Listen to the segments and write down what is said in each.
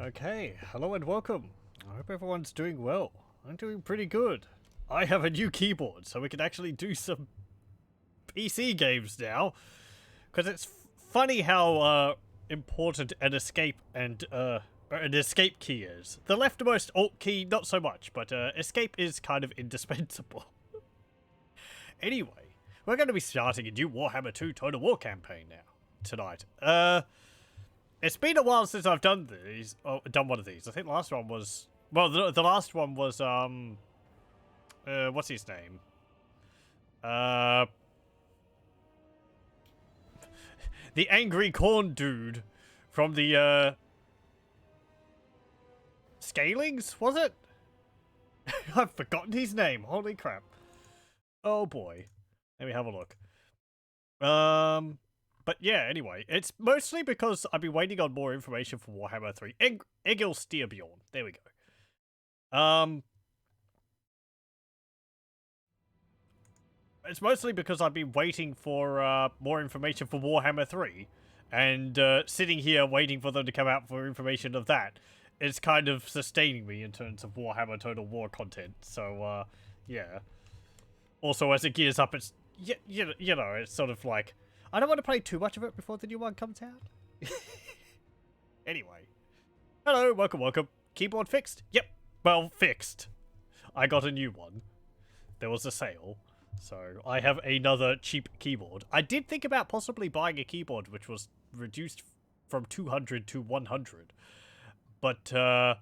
Okay, hello and welcome. I hope everyone's doing well. I'm doing pretty good. I have a new keyboard, so we can actually do some PC games now. Because it's funny how important an escape and an escape key is. The leftmost alt key, not so much, but escape is kind of indispensable. Anyway, we're going to be starting a new Warhammer 2 Total War campaign now, tonight. It's been a while since I've done these. Oh, done one of these. I think the last one was... Well, the last one was, what's his name? The angry corn dude from the, Scalings, was it? I've forgotten his name. Holy crap. Oh boy. Let me have a look. But yeah, anyway, it's mostly because I've been waiting on more information for Warhammer 3. Egil Steerbjorn. There we go. It's mostly because I've been waiting for more information for Warhammer 3. And sitting here waiting for them to come out for information of that. It's kind of sustaining me in terms of Warhammer Total War content. So, yeah. Also, as it gears up, it's... you know, it's sort of like... I don't want to play too much of it before the new one comes out. Anyway. Hello, welcome. Keyboard fixed? Yep. Well, fixed. I got a new one. There was a sale. So, I have another cheap keyboard. I did think about possibly buying a keyboard which was reduced from 200 to 100. But, Oh,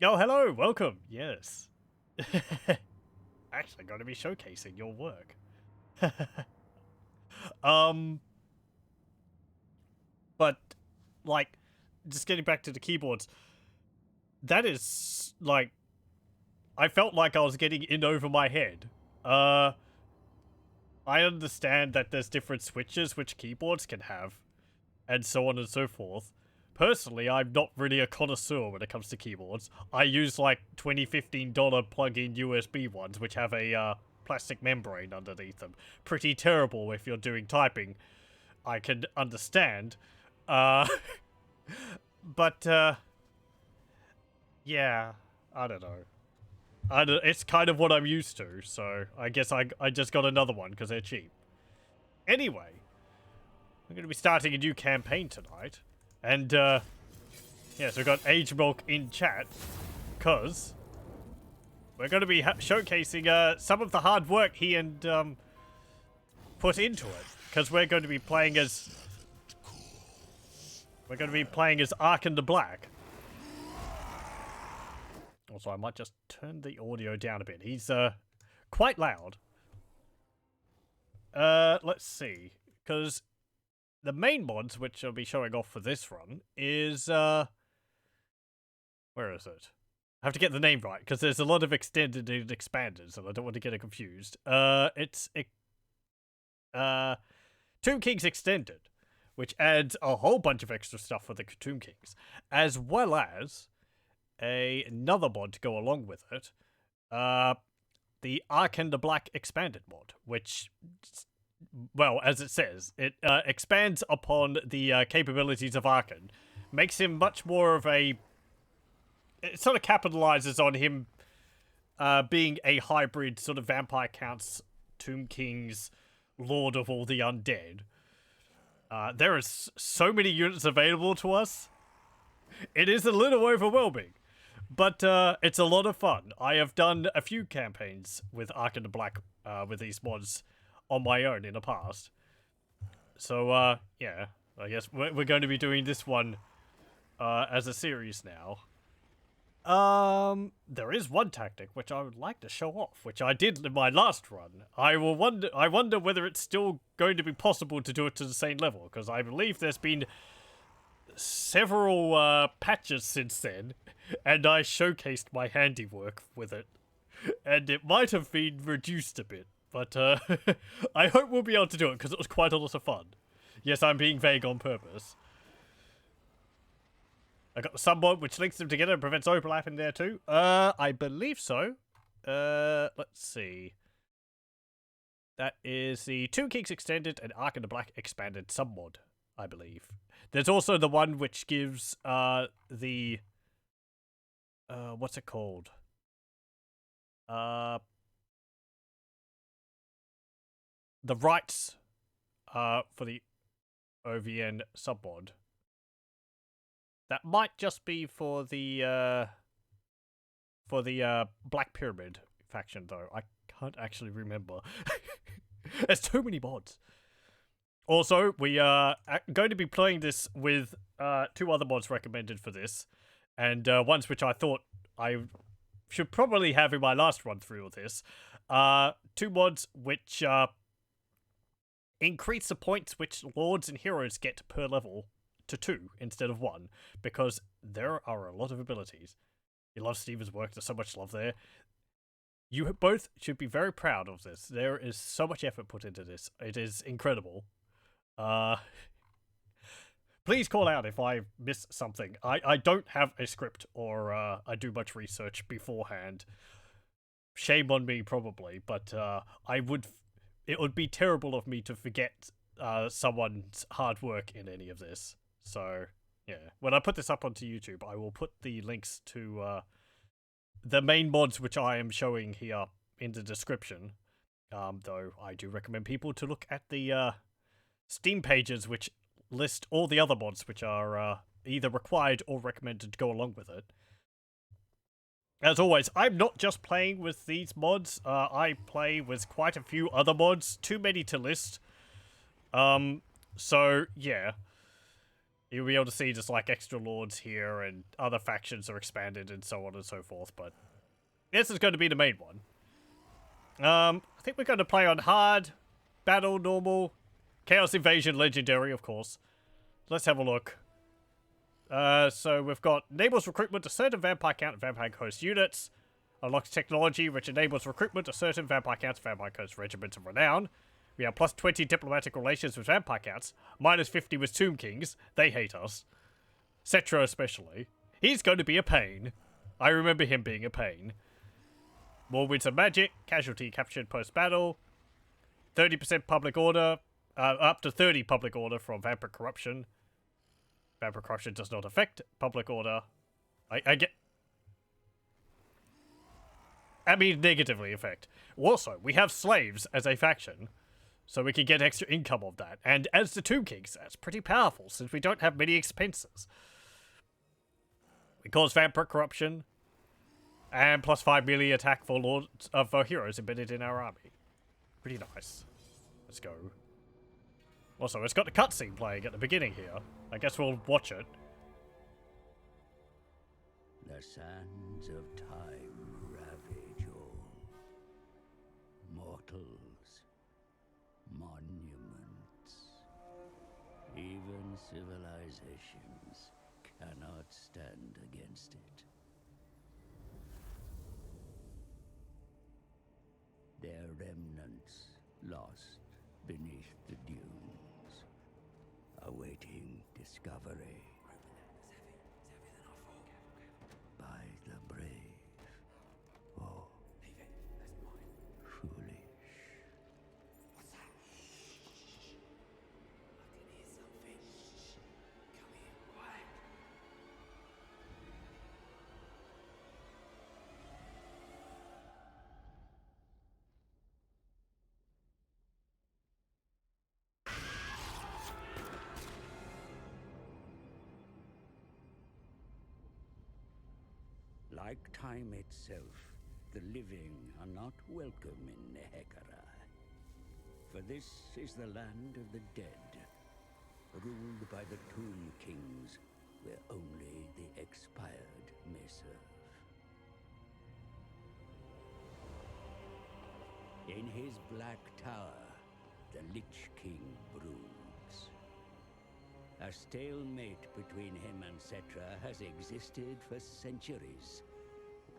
hello, welcome. Yes. Actually, going to be showcasing your work. But, like, just getting back to the keyboards, that is, like, I felt like I was getting in over my head. I understand that there's different switches which keyboards can have, and so on and so forth. Personally, I'm not really a connoisseur when it comes to keyboards. I use, like, $20, $15 plug-in USB ones, which have a, plastic membrane underneath them. Pretty terrible if you're doing typing. I can understand. But, yeah, I don't know. It's kind of what I'm used to, so I guess I just got another one because they're cheap. Anyway, we're going to be starting a new campaign tonight. And, yeah, so we've got Agemouk in chat, because... we're going to be showcasing some of the hard work he and put into it, because we're going to be playing as Arkhan the Black. Also, I might just turn the audio down a bit. He's quite loud. Let's see, because the main mods which I'll be showing off for this run is where is it? I have to get the name right, because there's a lot of extended and expanded, so I don't want to get it confused. It's Tomb Kings Extended, which adds a whole bunch of extra stuff for the Tomb Kings, as well as another mod to go along with it, the Arkhan the Black Expanded mod, which, well, as it says, it expands upon the capabilities of Arkhan, makes him much more of a... It sort of capitalizes on him being a hybrid sort of Vampire Counts, Tomb Kings, Lord of all the Undead. There is so many units available to us. It is a little overwhelming, but it's a lot of fun. I have done a few campaigns with Arkhan the Black with these mods on my own in the past. So, yeah, I guess we're going to be doing this one as a series now. There is one tactic which I would like to show off, which I did in my last run. I wonder whether it's still going to be possible to do it to the same level, because I believe there's been several patches since then, and I showcased my handiwork with it, and it might have been reduced a bit, but I hope we'll be able to do it, because it was quite a lot of fun. Yes, I'm being vague on purpose. I got the sub-mod, which links them together and prevents overlap in there too. I believe so. Let's see. That is the Tomb Kings Extended and Arkhan the Black Expanded sub-mod. I believe. There's also the one which gives the what's it called? The rights for the OVN submod. That might just be for the Black Pyramid faction, though. I can't actually remember. There's too many mods. Also, we are going to be playing this with 2 other mods recommended for this, and ones which I thought I should probably have in my last run through of this. 2 mods which increase the points which lords and heroes get per level to 2 instead of 1, because there are a lot of abilities. You love Steven's work, there's so much love there. You both should be very proud of this. There is so much effort put into this. It is incredible. Please call out if I miss something. I don't have a script or I do much research beforehand. Shame on me, probably, but it would be terrible of me to forget someone's hard work in any of this. So, yeah. When I put this up onto YouTube, I will put the links to the main mods which I am showing here in the description. Though I do recommend people to look at the Steam pages which list all the other mods which are either required or recommended to go along with it. As always, I'm not just playing with these mods. I play with quite a few other mods. Too many to list. So, yeah. You'll be able to see just like extra lords here and other factions are expanded and so on and so forth. But this is going to be the main one. I think we're going to play on hard, battle, normal, chaos invasion, legendary, of course. Let's have a look. So we've got enables recruitment to certain vampire count and vampire host units. Unlocks technology which enables recruitment to certain vampire counts, vampire host regiments of renown. We have plus 20 diplomatic relations with vampire counts. Minus 50 with Tomb Kings. They hate us. Cetra especially. He's going to be a pain. I remember him being a pain. More winds of magic. Casualty captured post-battle. 30% public order. Up to 30 public order from vampire corruption. Vampire corruption does not affect public order. I mean, negatively affect. Also, we have slaves as a faction, so we can get extra income of that. And as the Tomb Kings, that's pretty powerful, since we don't have many expenses. We cause vampire corruption, and plus 5 melee attack for lords of heroes embedded in our army. Pretty nice. Let's go. Also, it's got the cutscene playing at the beginning here. I guess we'll watch it. The sands of time ravage all. Mortals, monuments, even civilizations cannot stand against it. Their remnants lost beneath the dunes, awaiting discovery by the brave. Oh, foolish. What's that? I can hear something. Come here, quiet. Like time itself, the living are not welcome in Nehekara. For this is the land of the dead, ruled by the Tomb Kings, where only the expired may serve. In his black tower, the Lich King broods. A stalemate between him and Cetra has existed for centuries,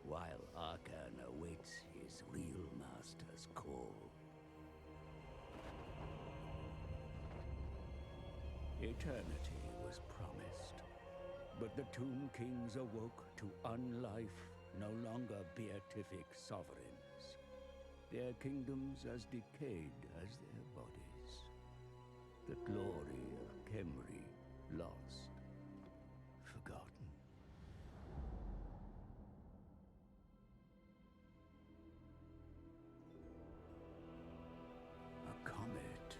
while Arkhan awaits his real master's call. Eternity was promised, but the Tomb Kings awoke to unlife, no longer beatific sovereigns. Their kingdoms as decayed as their bodies. The glory of Cameric lost, forgotten. A comet,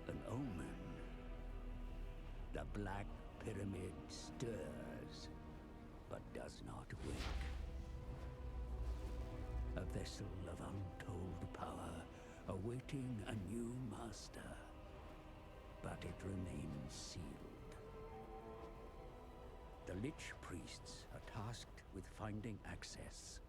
an omen. The Black Pyramid stirs, but does not wake. A vessel of untold power, awaiting a new master. But it remains sealed. The Lich Priests are tasked with finding access.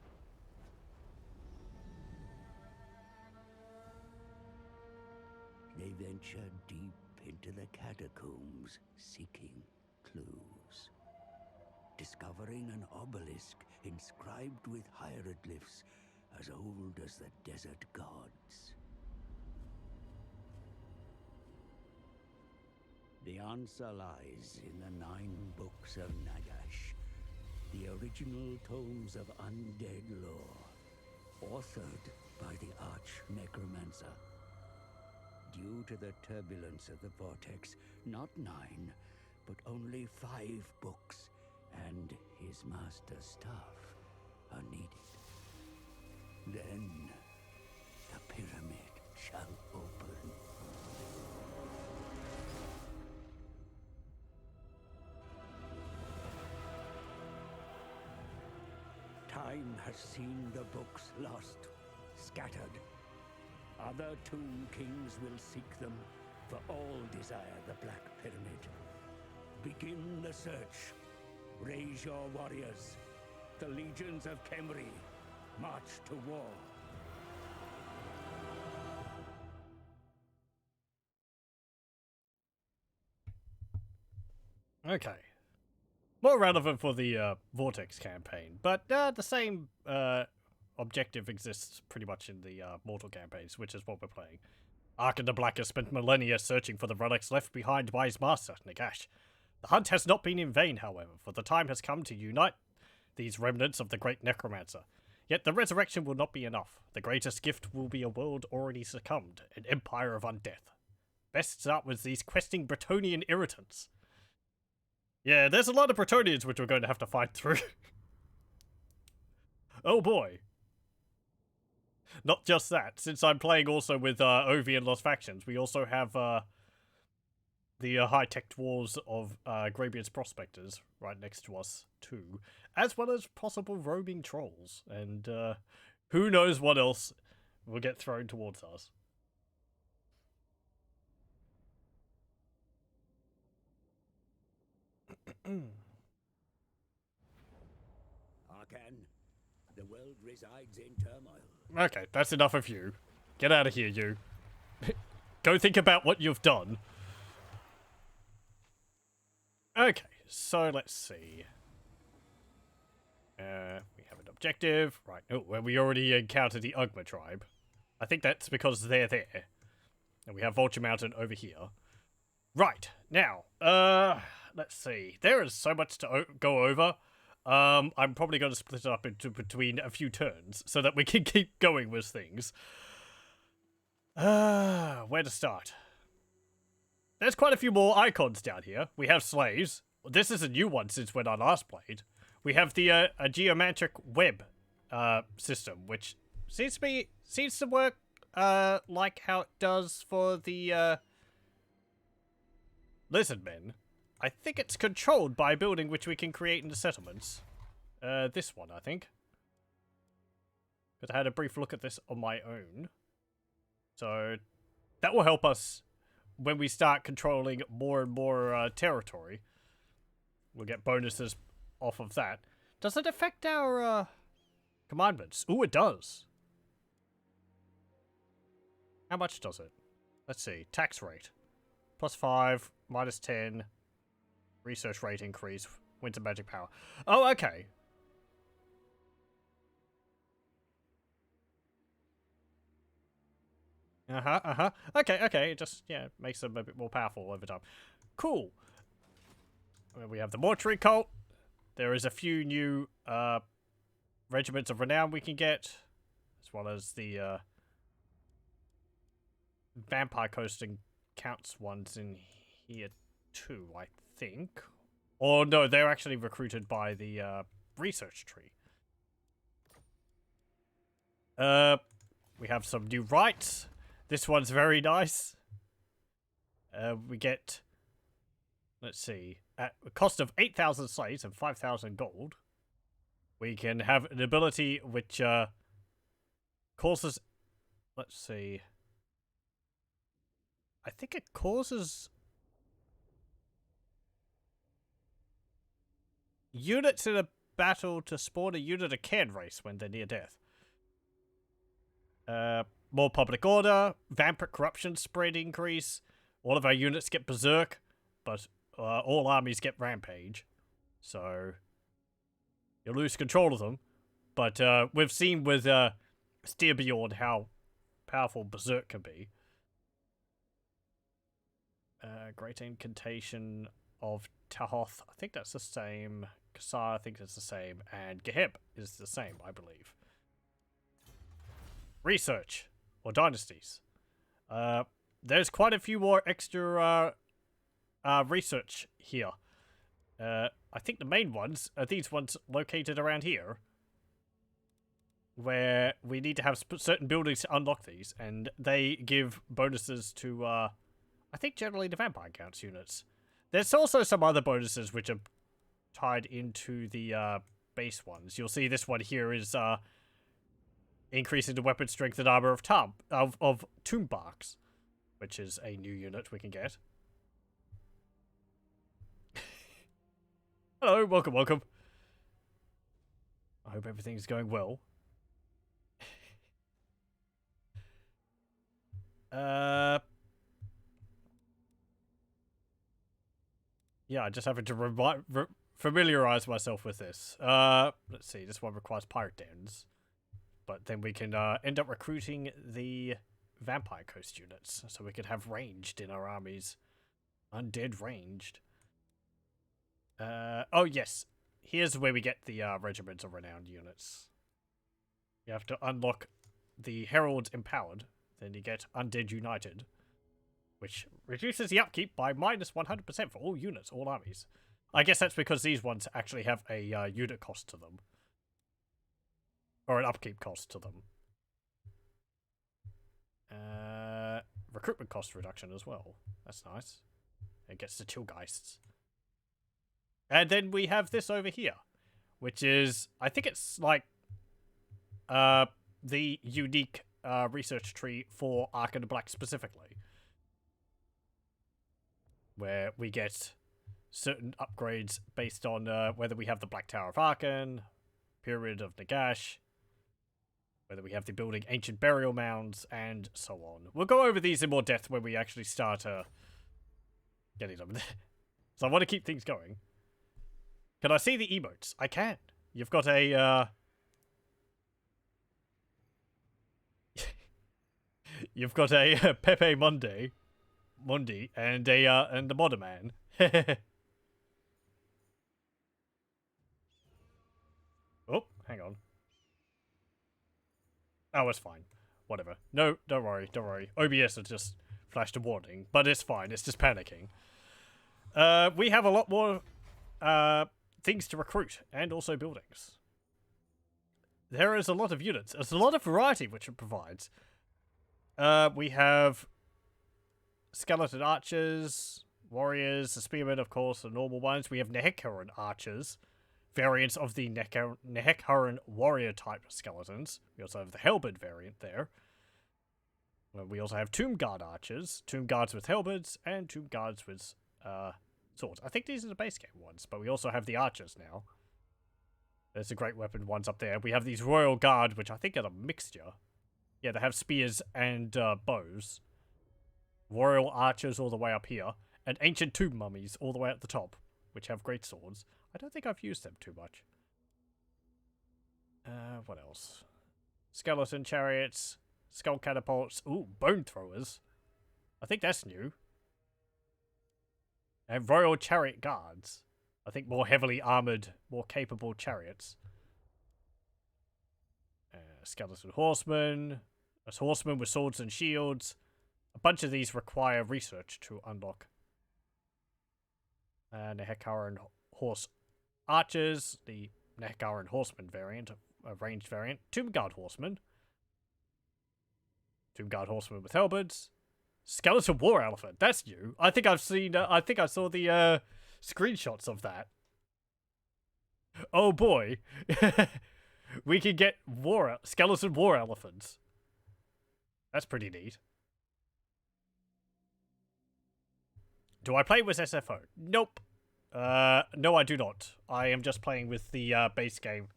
They venture deep into the catacombs, seeking clues. Discovering an obelisk inscribed with hieroglyphs as old as the desert gods. The answer lies in the 9 books of Nagash, the original tomes of undead lore, authored by the arch-necromancer. Due to the turbulence of the vortex, not 9, but only 5 books and his master's staff are needed. Then the pyramid shall open. Time has seen the books lost, scattered. Other Tomb Kings will seek them, for all desire the Black Pyramid. Begin the search. Raise your warriors. The legions of Cameric march to war. Okay. More relevant for the Vortex campaign, but the same objective exists pretty much in the Mortal campaigns, which is what we're playing. Arkhan the Black has spent millennia searching for the relics left behind by his master, Nagash. The hunt has not been in vain, however, for the time has come to unite these remnants of the great necromancer. Yet the resurrection will not be enough. The greatest gift will be a world already succumbed, an empire of undeath. Best start with these questing Bretonnian irritants. Yeah, there's a lot of Bretonnians which we're going to have to fight through. Oh boy. Not just that, since I'm playing also with Ovi and Lost Factions, we also have the high-tech dwarves of Grabian's Prospectors right next to us too, as well as possible roaming trolls, and who knows what else will get thrown towards us. Arkhan, the world resides in turmoil. Okay, that's enough of you. Get out of here, you. Go think about what you've done. Okay, so let's see. We have an objective. Right, oh, well, we already encountered the Agemouk tribe. I think that's because they're there. And we have Vulture Mountain over here. Right, now, let's see. There is so much to go over. I'm probably going to split it up into between a few turns so that we can keep going with things. Where to start? There's quite a few more icons down here. We have slaves. This is a new one since when I last played. We have the a geometric web system, which seems to work like how it does for the lizard men. I think it's controlled by a building which we can create in the settlements. This one, I think. Because I had a brief look at this on my own. So that will help us when we start controlling more and more territory. We'll get bonuses off of that. Does it affect our commandments? Ooh, it does. How much does it? Let's see. Tax rate. +5, -10. Research rate increase. Winter magic power. Oh, okay. Okay. It just, yeah, makes them a bit more powerful over time. Cool. We have the mortuary cult. There is a few new regiments of renown we can get, as well as the vampire coasting counts ones in here 2, I think. Or no, they're actually recruited by the research tree. We have some new rights. This one's very nice. We get, let's see, at a cost of 8,000 slaves and 5,000 gold, we can have an ability which causes, let's see, I think it causes units in a battle to spawn a unit of can race when they're near death. More public order, vampiric corruption spread increase. All of our units get berserk, but all armies get rampage. So you lose control of them. But we've seen with Steerbjorn how powerful berserk can be. Great Incantation of Tahoth, I think that's the same. Kassar, I think it's the same. And Geheb is the same, I believe. Research, or dynasties. There's quite a few more extra research here. I think the main ones are these ones located around here, where we need to have certain buildings to unlock these, and they give bonuses to, I think generally the Vampire Counts units. There's also some other bonuses which are tied into the base ones. You'll see this one here is increasing the weapon strength and armor of Tombbarks, which is a new unit we can get. Hello, welcome, welcome. I hope everything's going well. Yeah, I just having to familiarize myself with this. Let's see, this one requires pirate dens. But then we can end up recruiting the Vampire Coast units, so we could have ranged in our armies. Undead ranged. Oh yes, here's where we get the Regiments of Renowned units. You have to unlock the Heralds Empowered, then you get Undead United, which reduces the upkeep by minus 100% for all units, all armies. I guess that's because these ones actually have a unit cost to them. Or an upkeep cost to them. Recruitment cost reduction as well. That's nice. It gets the Chillgeists. And then we have this over here, which is, I think it's like the unique research tree for Arkhan the Black specifically. Where we get certain upgrades based on whether we have the Black Tower of Arkhan, Pyramid of Nagash, whether we have the building ancient burial mounds, and so on. We'll go over these in more depth when we actually start getting them. So I want to keep things going. Can I see the emotes? I can. You've got a you've got a Pepe Mundi, and the Modern Man. Oh, hang on. Oh, it's fine. Whatever. No, don't worry, don't worry. OBS has just flashed a warning, but it's fine. It's just panicking. We have a lot more things to recruit, and also buildings. There is a lot of units. There's a lot of variety which it provides. We have skeleton archers, warriors, the spearmen, of course, the normal ones. We have Nehekharan archers, variants of the Nehekharan warrior type skeletons. We also have the halberd variant there. We also have tomb guard archers, tomb guards with halberds, and tomb guards with swords. I think these are the base game ones, but we also have the archers now. There's the great weapon ones up there. We have these royal guard, which I think are a mixture. Yeah, they have spears and bows. Royal archers all the way up here, and ancient tomb mummies all the way at the top, which have great swords. I don't think I've used them too much. What else? Skeleton chariots, skull catapults, ooh, bone throwers. I think that's new. And royal chariot guards. I think more heavily armored, more capable chariots. Skeleton horsemen, a horseman with swords and shields. A bunch of these require research to unlock. Nehekaran Horse Archers, the Nehekaran Horseman variant, a ranged variant, Tomb Guard Horseman, Tomb Guard Horseman with halberds, Skeletal War Elephant. That's new. I think I've seen. I think I saw the screenshots of that. Oh boy, we can get skeleton war elephants. That's pretty neat. Do I play with SFO? Nope. No, I do not. I am just playing with the base game.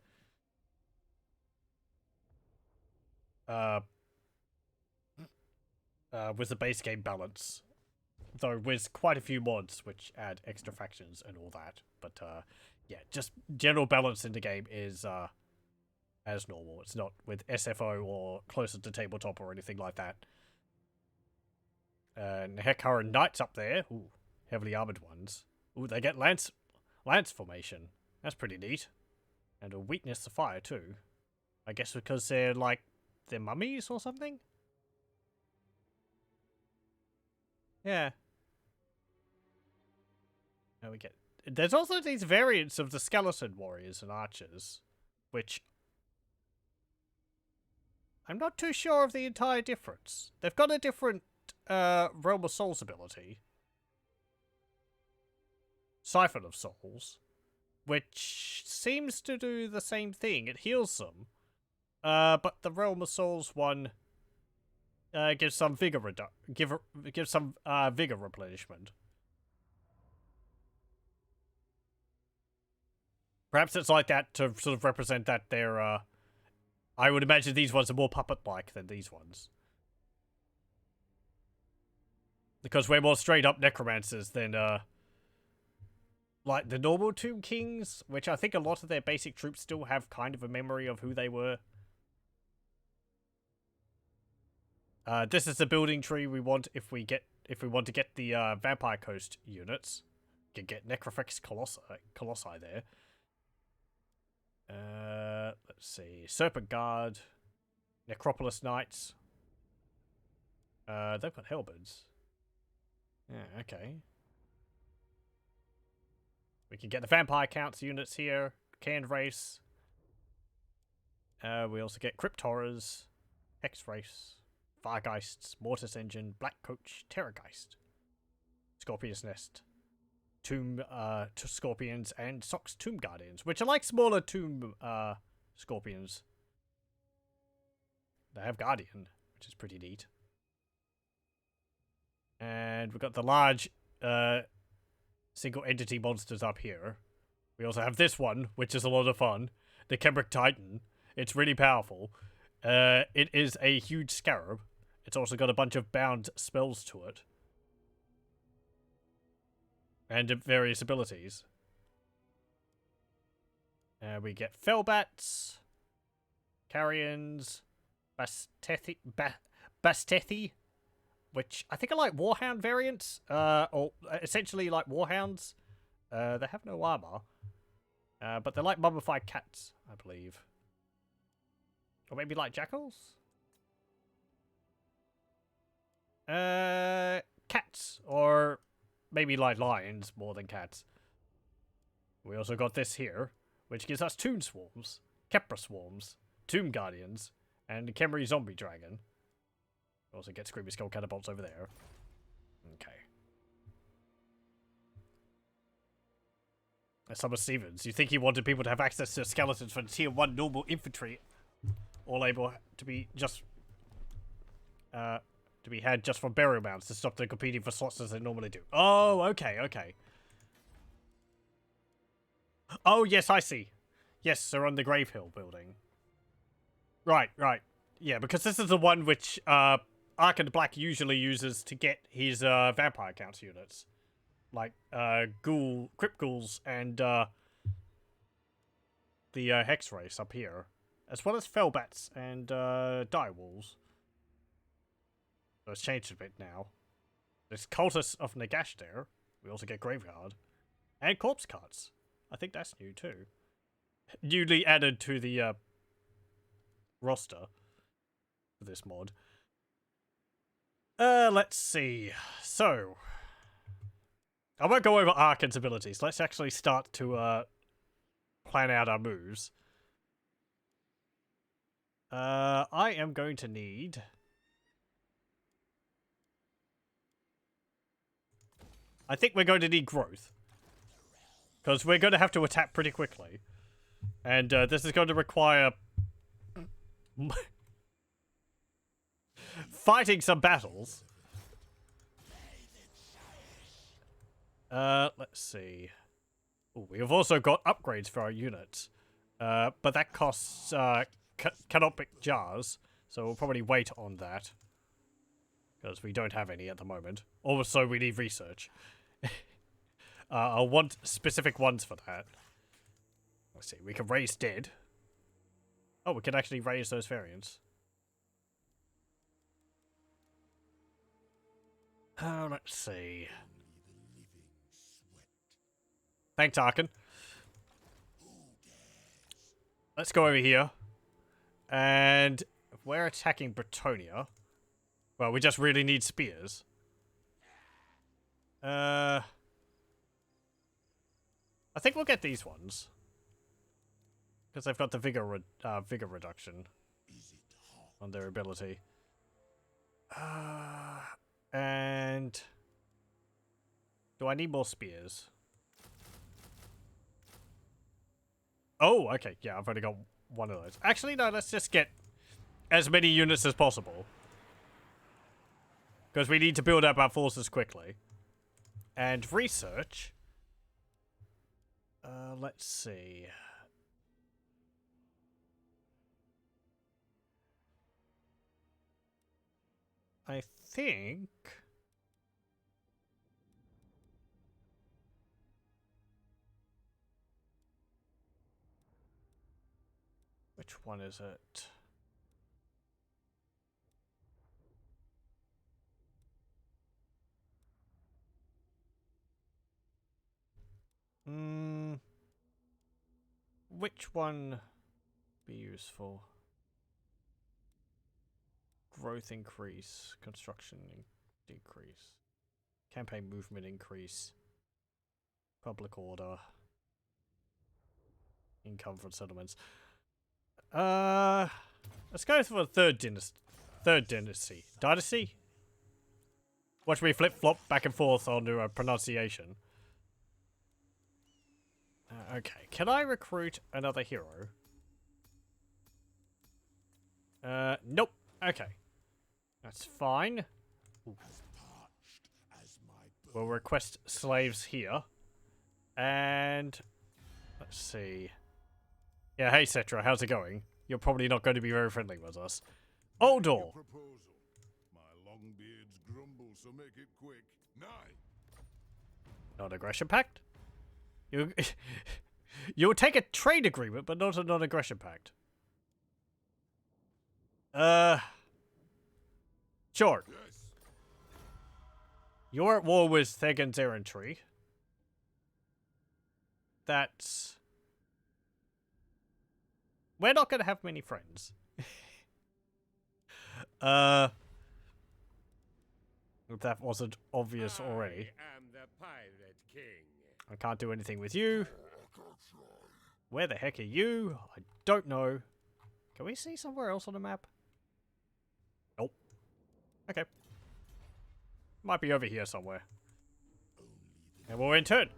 With the base game balance. Though with quite a few mods which add extra factions and all that. But yeah, just general balance in the game is as normal. It's not with SFO or closer to tabletop or anything like that. Nehekaran Knights up there. Ooh, heavily armored ones. Ooh, they get lance formation. That's pretty neat. And a weakness to fire too. I guess because they're mummies or something? Yeah. Now we get... There's also these variants of the skeleton warriors and archers, which I'm not too sure of the entire difference. They've got a different Realm of Souls ability. Siphon of Souls, which seems to do the same thing. It heals them, but the Realm of Souls one gives some vigor gives some vigor replenishment. Perhaps it's like that to sort of represent that they're. I would imagine these ones are more puppet-like than these ones. Because we're more straight-up necromancers than, like the normal Tomb Kings, which I think a lot of their basic troops still have kind of a memory of who they were. This is the building tree we want if we want to get the Vampire Coast units. You can get Necrofex Colossi there. Let's see. Serpent Guard. Necropolis Knights. They've got halberds. Yeah, okay. We can get the Vampire Counts units here. Canned Race. We also get Crypt Horrors. Hex Race. Firegeists. Mortis Engine. Black Coach. Terrorgeist. Scorpion's Nest. Tomb Scorpions and Sox Tomb Guardians, which are like smaller Tomb Scorpions. They have Guardian, which is pretty neat. And we've got the large single entity monsters up here. We also have this one, which is a lot of fun. The Cameric Titan. It's really powerful. It is a huge scarab. It's also got a bunch of bound spells to it. And various abilities. We get Fellbats, Carrions, Bastethi, which I think are like Warhound variants, or essentially like Warhounds. They have no armor, but they're like mummified cats, I believe. Or maybe like jackals? Cats, or maybe like lions more than cats. We also got this here, which gives us Toon Swarms, Kepra Swarms, Tomb Guardians, and the Camry Zombie Dragon. We also get Screaming Skull Catapults over there. Okay. Summer Stevens, you think he wanted people to have access to skeletons for tier 1 normal infantry, all able to be just to be had just from burial mounds to stop them competing for slots as they normally do. Oh, okay, okay. Oh, yes, I see. Yes, they're on the Grave Hill building. Right, right. Yeah, because this is the one which Arkhan the Black usually uses to get his Vampire Counts units. Like, Crypt Ghouls and the Hex Race up here. As well as Fellbats and Direwolves. So it's changed a bit now. There's Cultists of Nagash there. We also get Graveyard. And Corpse Carts. I think that's new too. Newly added to the roster for this mod. Let's see. So, I won't go over Arkhan's abilities. Let's actually start to plan out our moves. I am going to need... I think we're going to need growth. Because we're going to have to attack pretty quickly. And this is going to require... fighting some battles. Let's see. Ooh, we have also got upgrades for our units. But that costs canopic jars. So we'll probably wait on that. Because we don't have any at the moment. Also, we need research. I'll want specific ones for that. Let's see, we can raise dead. Oh, we can actually raise those variants. Let's see. Thanks, Arkhan. Let's go over here. And if we're attacking Bretonia, well, we just really need spears. I think we'll get these ones. Because they've got the vigor reduction on their ability. And do I need more spears? Oh, okay. Yeah, I've only got one of those. Actually, no, let's just get as many units as possible. Because we need to build up our forces quickly. And research. Let's see. I think... Which one is it? Which one be useful? Growth increase, construction decrease, campaign movement increase, public order, income from settlements. Let's go for the third dynasty. Dynasty? Watch me flip-flop back and forth onto a pronunciation. Okay, can I recruit another hero? Nope. Okay. That's fine. Ooh. We'll request slaves here. And... let's see. Yeah, hey Cetra, how's it going? You're probably not going to be very friendly with us. Oldor! My long beards grumble, so make it quick. Non-aggression pact? You'll take a trade agreement, but not a non-aggression pact. Sure. Yes. You're at war with Thegan's errantry. That's... we're not going to have many friends. If that wasn't obvious already. I am the Pirate King. I can't do anything with you. Where the heck are you? I don't know. Can we see somewhere else on the map? Nope. Okay. Might be over here somewhere. And we'll in turn.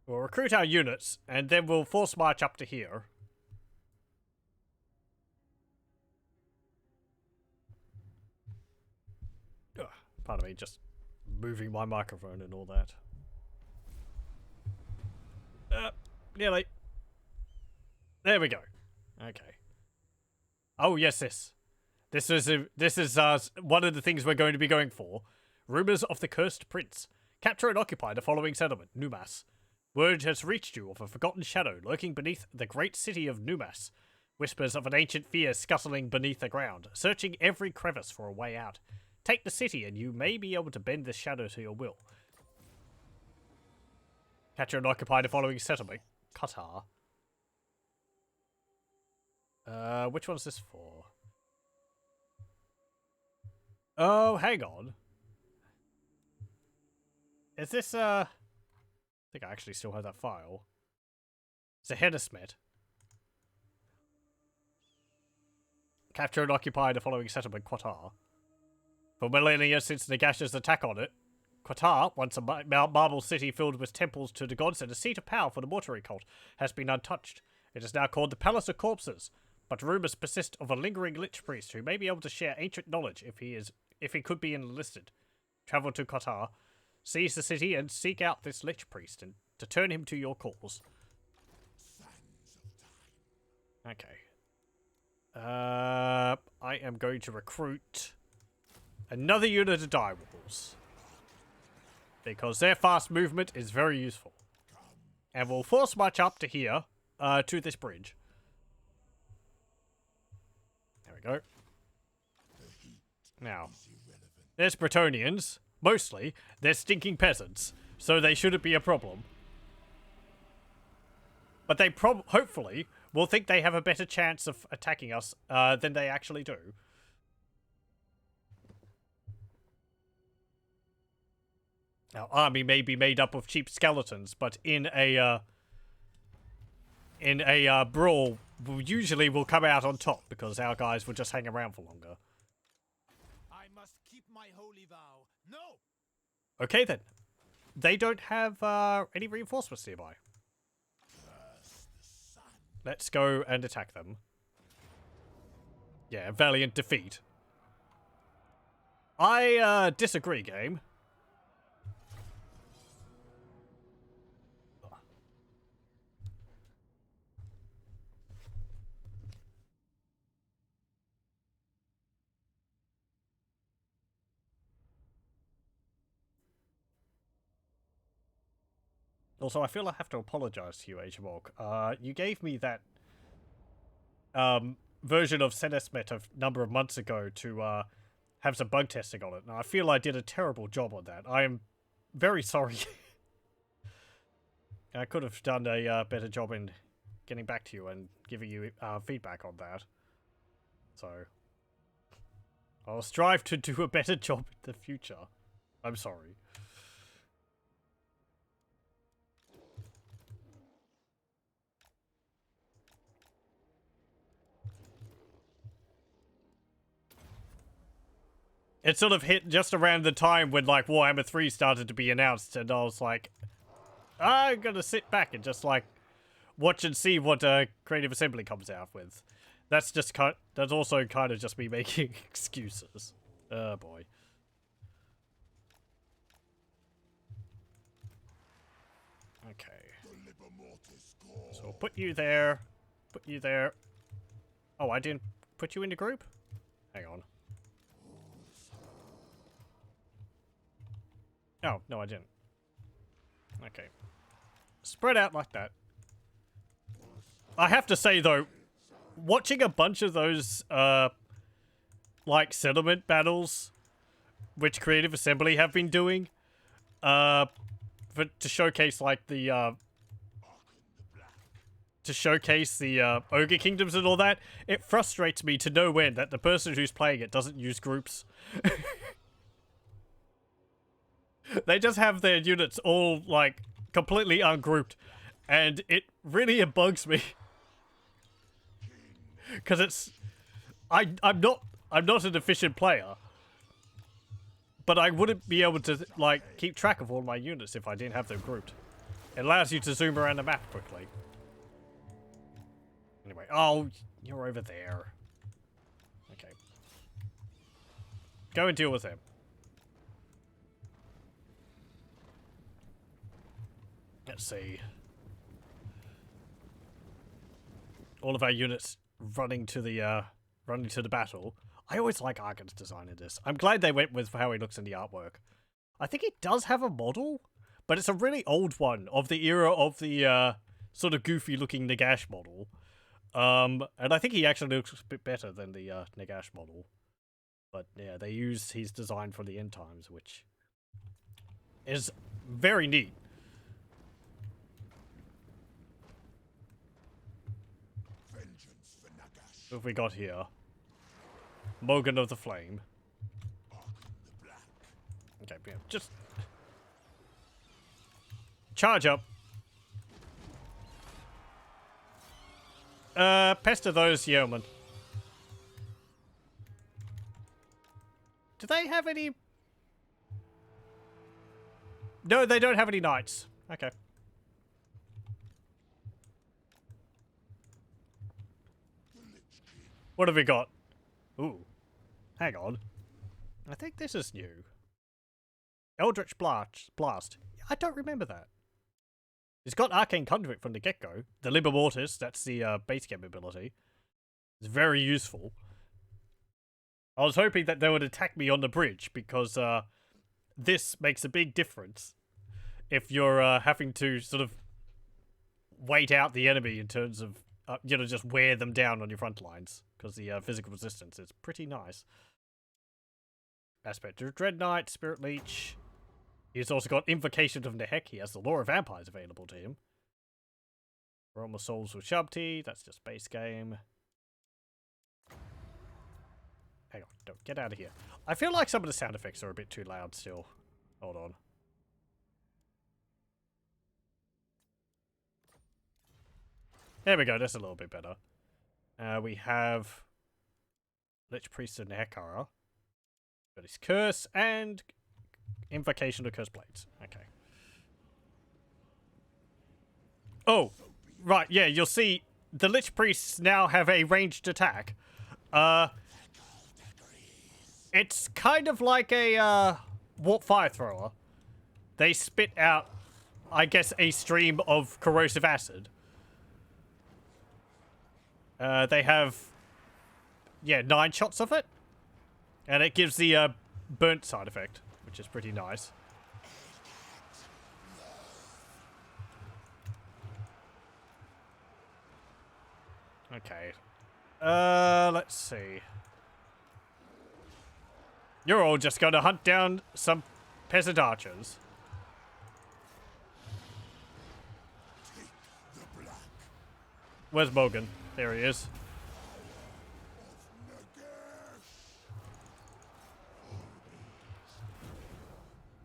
We'll recruit our units, and then we'll force march up to here. Ugh, pardon me, just moving my microphone and all that. Nearly. There we go. Okay. Oh, yes, this is one of the things we're going to be going for. Rumors of the Cursed Prince. Capture and occupy the following settlement, Numas. Word has reached you of a forgotten shadow lurking beneath the great city of Numas. Whispers of an ancient fear scuttling beneath the ground, searching every crevice for a way out. Take the city and you may be able to bend this shadow to your will. Capture and occupy the following settlement, Qatar. Which one's this for? Oh, hang on. Is this, I think I actually still have that file. It's a Hedesmet. Capture and occupy the following settlement, Qatar. For millennia since Nagash's attack on it, Qatar, once a marble city filled with temples to the gods and a seat of power for the mortuary cult, has been untouched. It is now called the Palace of Corpses, but rumors persist of a lingering lich priest who may be able to share ancient knowledge if he could be enlisted. Travel to Qatar, seize the city, and seek out this lich priest and to turn him to your cause. Okay. I am going to recruit another unit of direwolves, because their fast movement is very useful. And we'll force march up to here, to this bridge. There we go. Now, there's Bretonians. Mostly, they're stinking peasants, so they shouldn't be a problem. But they hopefully will think they have a better chance of attacking us than they actually do. Our army may be made up of cheap skeletons, but in a brawl, usually we'll come out on top because our guys will just hang around for longer. I must keep my holy vow. No! Okay then. They don't have any reinforcements nearby. Let's go and attack them. Yeah, valiant defeat. I disagree, game. Also, I feel I have to apologize to you, Agemouk. You gave me that version of Senesmet a number of months ago to have some bug testing on it, and I feel I did a terrible job on that. I am very sorry. I could have done a better job in getting back to you and giving you feedback on that. So, I'll strive to do a better job in the future. I'm sorry. It sort of hit just around the time when, like, Warhammer 3 started to be announced, and I was like, I'm gonna sit back and just, like, watch and see what Creative Assembly comes out with. That's just that's also kind of just me making excuses. Oh, boy. Okay. So I'll put you there. Put you there. Oh, I didn't put you in the group? Hang on. Oh, no, I didn't. Okay. Spread out like that. I have to say, though, watching a bunch of those, like, settlement battles, which Creative Assembly have been doing, to showcase, like, the, Ogre Kingdoms and all that, it frustrates me to no end that the person who's playing it doesn't use groups. They just have their units all, like, completely ungrouped, and it really bugs me. Because it's... I'm not an efficient player, but I wouldn't be able to, like, keep track of all my units if I didn't have them grouped. It allows you to zoom around the map quickly. Anyway, oh, you're over there. Okay. Go and deal with him. Let's see. All of our units running to the battle. I always like Arkhan's design in this. I'm glad they went with how he looks in the artwork. I think he does have a model, but it's a really old one of the era of the sort of goofy looking Nagash model. And I think he actually looks a bit better than the Nagash model. But yeah, they used his design from the end times, which is very neat. Vengeance for Nagash. What have we got here? Morgan of the Flame. Okay, yeah, just charge up. Pester those yeomen. Do they have any? No, they don't have any knights. Okay. What have we got? Ooh. Hang on. I think this is new. Eldritch Blast. I don't remember that. It's got Arcane Conduit from the get-go. The Limber Mortis, that's the base game ability. It's very useful. I was hoping that they would attack me on the bridge, because this makes a big difference if you're having to sort of wait out the enemy in terms of, you know, just wear them down on your front lines, because the physical resistance is pretty nice. Aspect of Dread Knight, Spirit Leech. He's also got Invocation of Nehek. He has the Lore of Vampires available to him. Realm of Souls with Shabti. That's just base game. Hang on. Don't get out of here. I feel like some of the sound effects are a bit too loud still. Hold on. There we go. That's a little bit better. We have Lich Priest of Nehekara. Got his Curse and Invocation of Cursed Blades. Okay. Oh, right. Yeah, you'll see the Lich Priests now have a ranged attack. It's kind of like a Warp Fire Thrower. They spit out, I guess, a stream of corrosive acid. They have, yeah, 9 shots of it. And it gives the burnt side effect, which is pretty nice. Okay. Let's see. You're all just going to hunt down some peasant archers. Where's Morgan? There he is.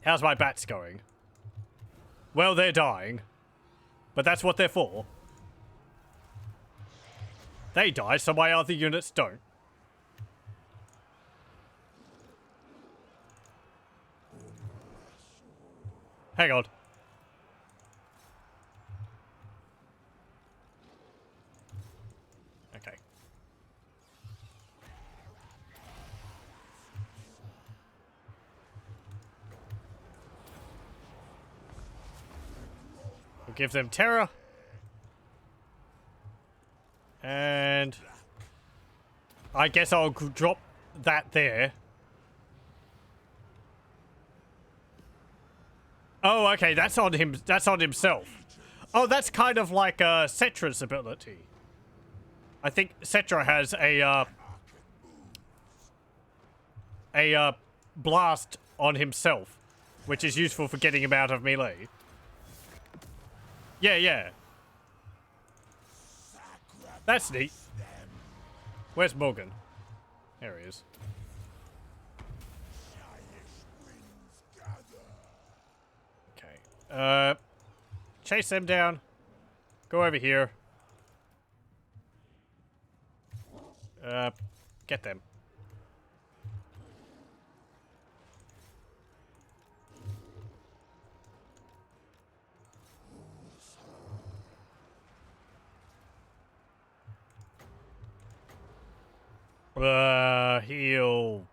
How's my bats going? Well, they're dying. But that's what they're for. They die, so my other units don't. Hang on. Okay. We'll give them terror. And I guess I'll drop that there. Oh, okay, that's on him. That's on himself. Oh, that's kind of like Cetra's ability. I think Cetra has a blast on himself, which is useful for getting him out of melee. Yeah. That's neat. Where's Morgan? There he is. Okay. Chase them down. Go over here. Get them. Heal.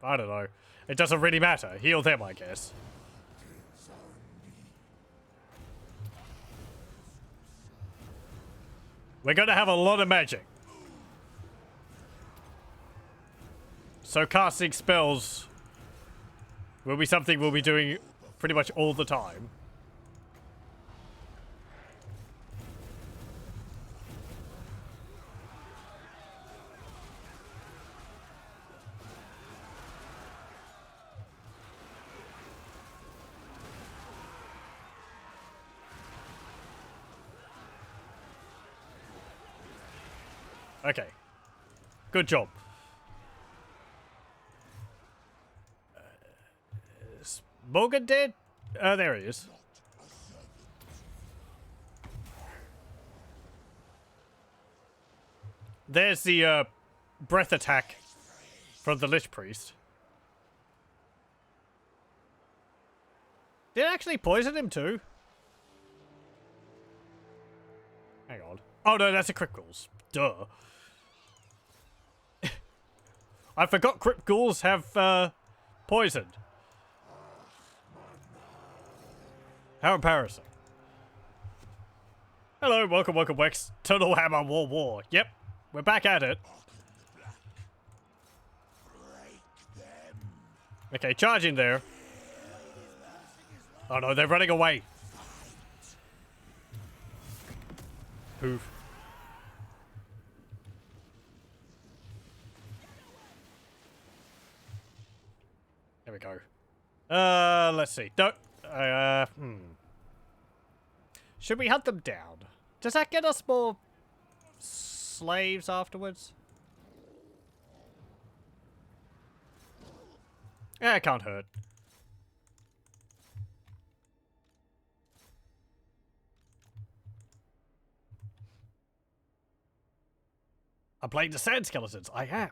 I don't know. It doesn't really matter. Heal them, I guess. We're gonna have a lot of magic. So casting spells will be something we'll be doing pretty much all the time. Okay. Good job. Is Morgan dead? There he is. There's the breath attack from the Lich Priest. Did it actually poison him too? Hang on. Oh no, that's a crypt ghouls. Duh. I forgot crypt ghouls have poison. How embarrassing. Hello, welcome, Wex. Tunnel Hammer War. Yep, we're back at it. Okay, charge in there. Oh no, they're running away. Poof. There we go. Let's see. Don't. Should we hunt them down? Does that get us more slaves afterwards? Yeah, it can't hurt. I'm playing the Sand Skeletons. I am.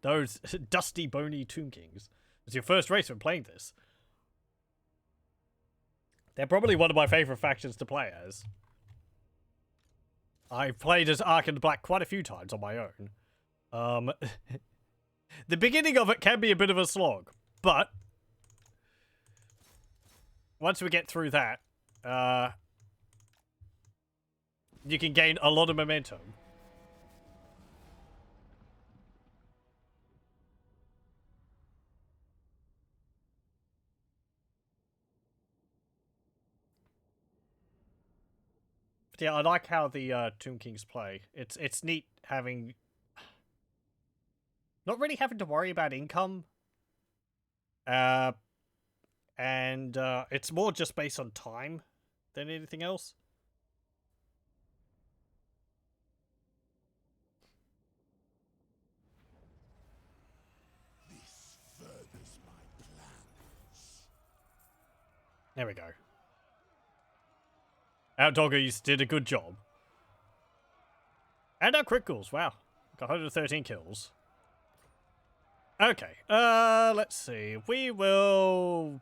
Those dusty, bony Tomb Kings. It's your first race when playing this. They're probably one of my favourite factions to play as. I've played as Arkhan the Black quite a few times on my own. The beginning of it can be a bit of a slog, but once we get through that, you can gain a lot of momentum. But yeah, I like how the Tomb Kings play. It's neat having... Not really having to worry about income. And it's more just based on time than anything else. This furthers my plans. There we go. Our doggies did a good job. And our crit kills, wow. Got 113 kills. Okay, let's see. We will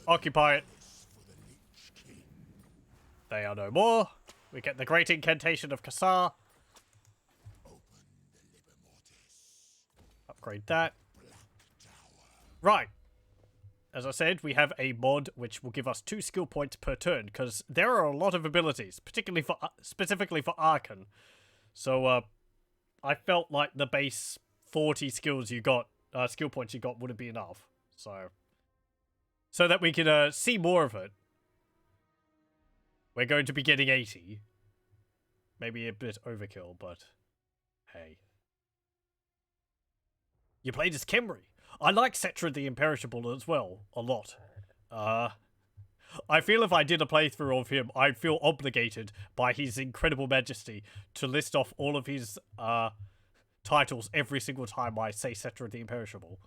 occupy it. They are no more. We get the Great Incantation of Kassar. Upgrade that. Right. As I said, we have a mod which will give us 2 skill points per turn, because there are a lot of abilities, specifically for Arkhan. So, I felt like the base 40 skills you got, skill points you got wouldn't be enough. So that we can see more of it, we're going to be getting 80. Maybe a bit overkill, but hey. You played as Cameric. I like Jedra the Imperishable as well, a lot. I feel if I did a playthrough of him, I'd feel obligated by his incredible majesty to list off all of his titles every single time I say Jedra the Imperishable.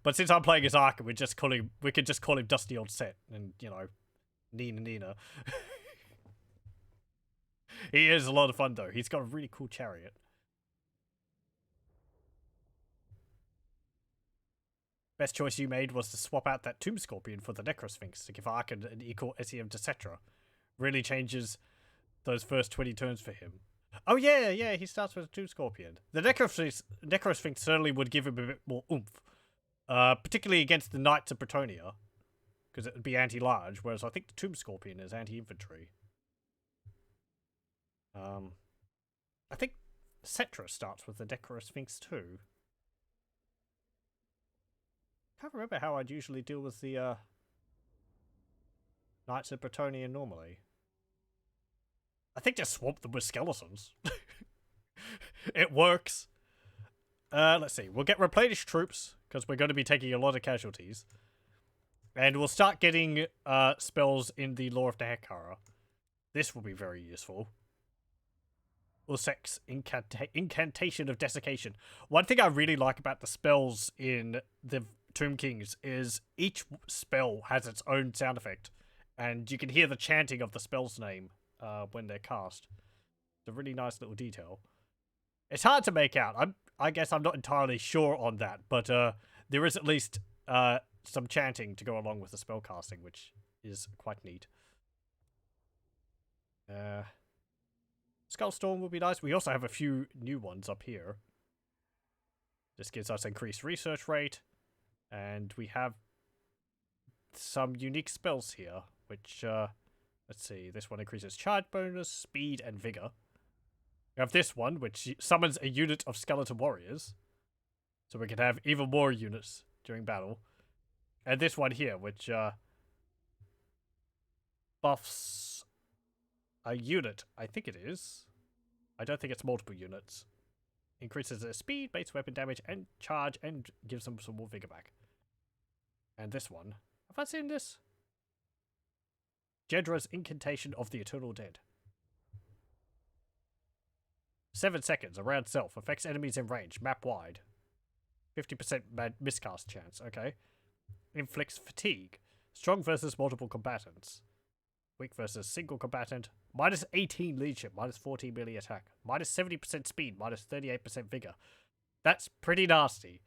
But since I'm playing as Arkhan, we could just call him Dusty Old Set, and, you know, Nina. He is a lot of fun, though. He's got a really cool chariot. Best choice you made was to swap out that Tomb Scorpion for the Necrosphinx to give Arkhan an equal SEM to Jedra. Really changes those first 20 turns for him. Oh yeah, he starts with a Tomb Scorpion. The Necrosphinx certainly would give him a bit more oomph. Particularly against the Knights of Bretonnia. Because it would be anti-large, whereas I think the Tomb Scorpion is anti-infantry. I think Jedra starts with the Necrosphinx too. Can't remember how I'd usually deal with the Knights of Bretonnia normally. I think just swamp them with skeletons. It works. Let's see. We'll get replenished troops, because we're going to be taking a lot of casualties. And we'll start getting spells in the Lord Nagasha. This will be very useful. Usek's Incantation of Desiccation. One thing I really like about the spells in the Tomb Kings is each spell has its own sound effect, and you can hear the chanting of the spell's name when they're cast. It's a really nice little detail. It's hard to make out. I guess I'm not entirely sure on that, but there is at least some chanting to go along with the spell casting, which is quite neat. Skullstorm would be nice. We also have a few new ones up here. This gives us increased research rate, and we have some unique spells here, which, let's see, this one increases charge bonus, speed, and vigor. We have this one, which summons a unit of skeleton warriors, so we can have even more units during battle. And this one here, which buffs a unit, I think it is. I don't think it's multiple units. Increases their speed, base weapon damage, and charge, and gives them some more vigor back. And this one, have I seen this? Jedra's Incantation of the Eternal Dead. 7 seconds, around self, affects enemies in range, map wide. 50% miscast chance, okay. Inflicts fatigue. Strong versus multiple combatants. Weak versus single combatant. Minus 18 leadership, minus 14 melee attack. Minus 70% speed, minus 38% vigor. That's pretty nasty.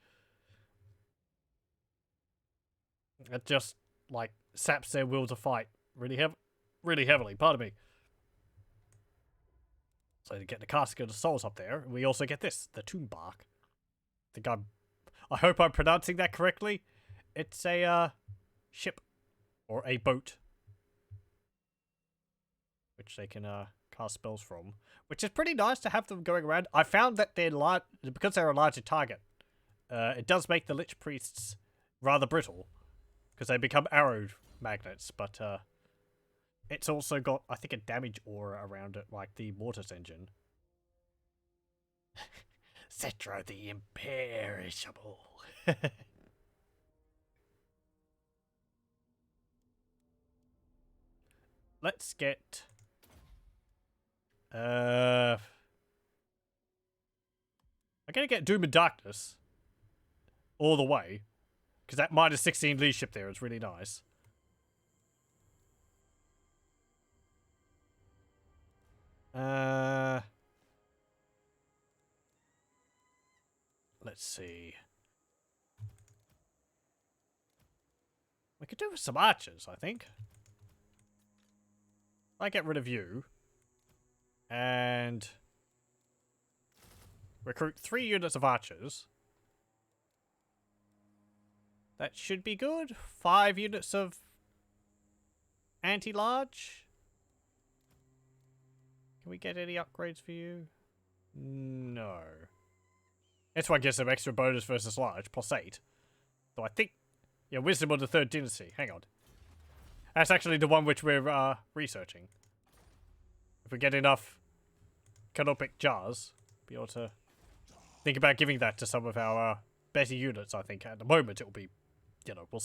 It just, like, saps their will to fight really heavily, pardon me. So to get the Casket of Souls up there, we also get this, the Tomb Bark. I hope I'm pronouncing that correctly. It's a ship or a boat, which they can cast spells from, which is pretty nice to have them going around. I found that they're because they're a larger target. It does make the Lich Priests rather brittle because they become arrow magnets, but it's also got, I think, a damage aura around it, like the Mortis engine. Jedra the Imperishable. Let's get... I'm gonna get Doom and Darkness all the way, because that minus 16 leadership there is really nice. Let's see. We could do with some archers, I think. I get rid of you. And recruit 3 units of archers. That should be good. 5 units of anti-large. Can we get any upgrades for you? No. This one gets some extra bonus versus large, +8. So I think... Yeah, Wisdom of the Third Dynasty. Hang on. That's actually the one which we're researching. If we get enough canopic jars, be able to think about giving that to some of our better units, I think. At the moment, it'll be, you know, we'll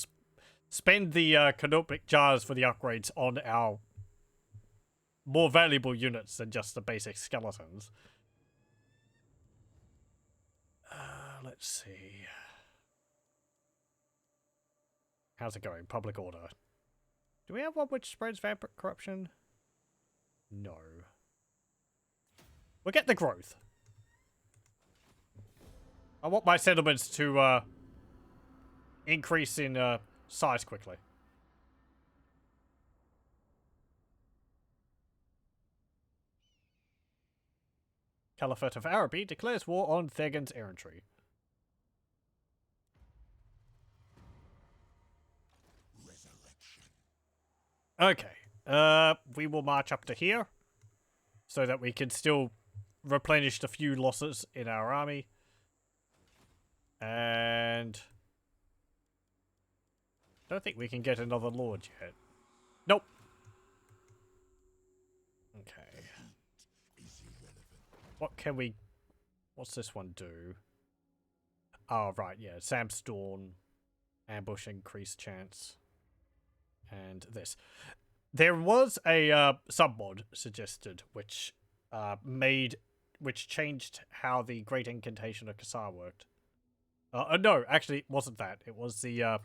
spend the canopic jars for the upgrades on our more valuable units than just the basic skeletons. Let's see. How's it going? Public order. Do we have one which spreads vampire corruption? No. We'll get the growth. I want my settlements to increase in size quickly. Caliphate of Araby declares war on Thegan's errantry. Okay, we will march up to here so that we can still replenish the few losses in our army. And I don't think we can get another lord yet. Nope. Okay. What can we... What's this one do? Oh, right, yeah. Sam's Dawn. Ambush increased chance. And this. There was a sub-mod suggested which made which changed how the Great Incantation of Kassar worked. No, actually, it wasn't that. It was the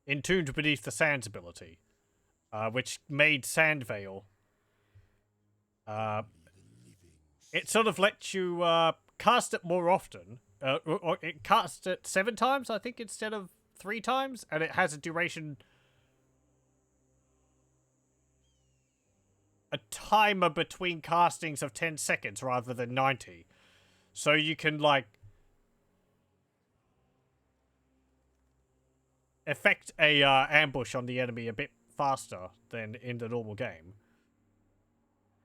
Entombed Beneath the Sands ability, which made Sand Veil. It sort of lets you cast it more often. Or it casts it 7 times, I think, instead of 3 times, and it has a duration. A timer between castings of 10 seconds rather than 90. So you can, like, effect a ambush on the enemy a bit faster than in the normal game.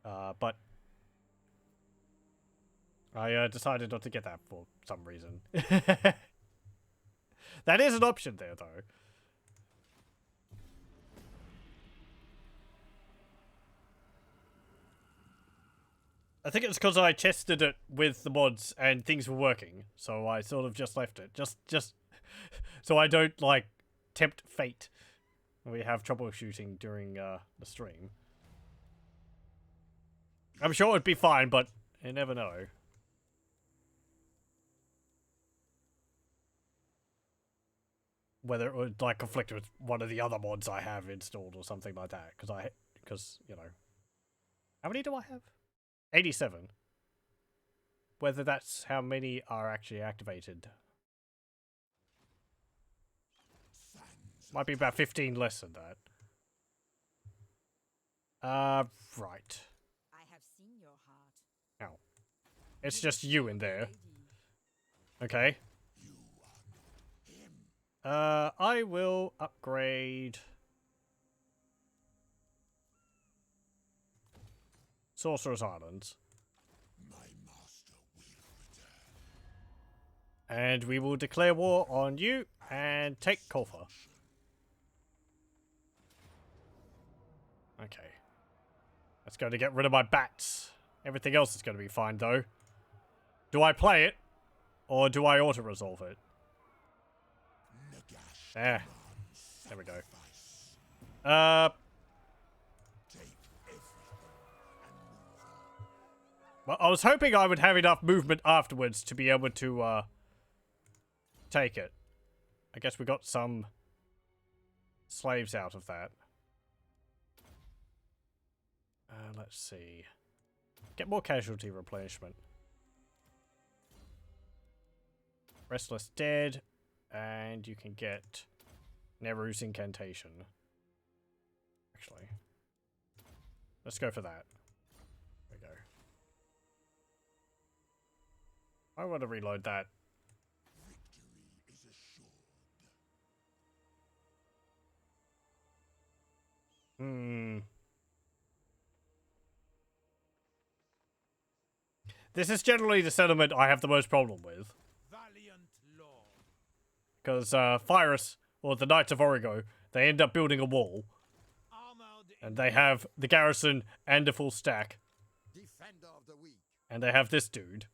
But I decided not to get that for some reason. That is an option there, though. I think it's because I tested it with the mods and things were working, so I sort of just left it. Just so I don't, like, tempt fate when we have troubleshooting during the stream. I'm sure it'd be fine, but you never know. Whether it would, like, conflict with one of the other mods I have installed or something like that, because, you know. How many do I have? 87. Whether that's how many are actually activated. Might be about 15 less than that. Right. I have seen your heart. Ow. It's just you in there. Okay. I will upgrade Sorcerer's Islands. And we will declare war on you and take Kolfa. Okay. That's going to get rid of my bats. Everything else is going to be fine, though. Do I play it? Or do I auto-resolve it? There. There we go. Well, I was hoping I would have enough movement afterwards to be able to, take it. I guess we got some slaves out of that. Let's see. Get more casualty replenishment. Restless Dead. And you can get Neru's Incantation. Actually. Let's go for that. There we go. I want to reload that. This is generally the settlement I have the most problem with. Because Pyrus, or the Knights of Origo, they end up building a wall. And they have the garrison and a full stack. Defender of the weak. And they have this dude.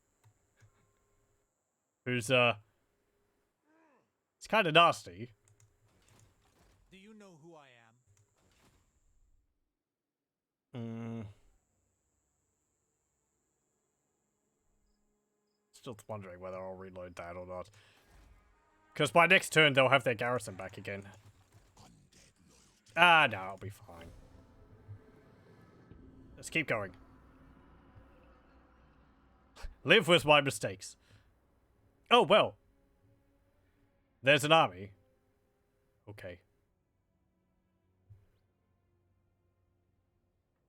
Who's, it's kind of nasty. Do you know who I am? Still wondering whether I'll reload that or not. Because by next turn, they'll have their garrison back again. Ah, no, I'll be fine. Let's keep going. Live with my mistakes. Oh, well. There's an army. Okay.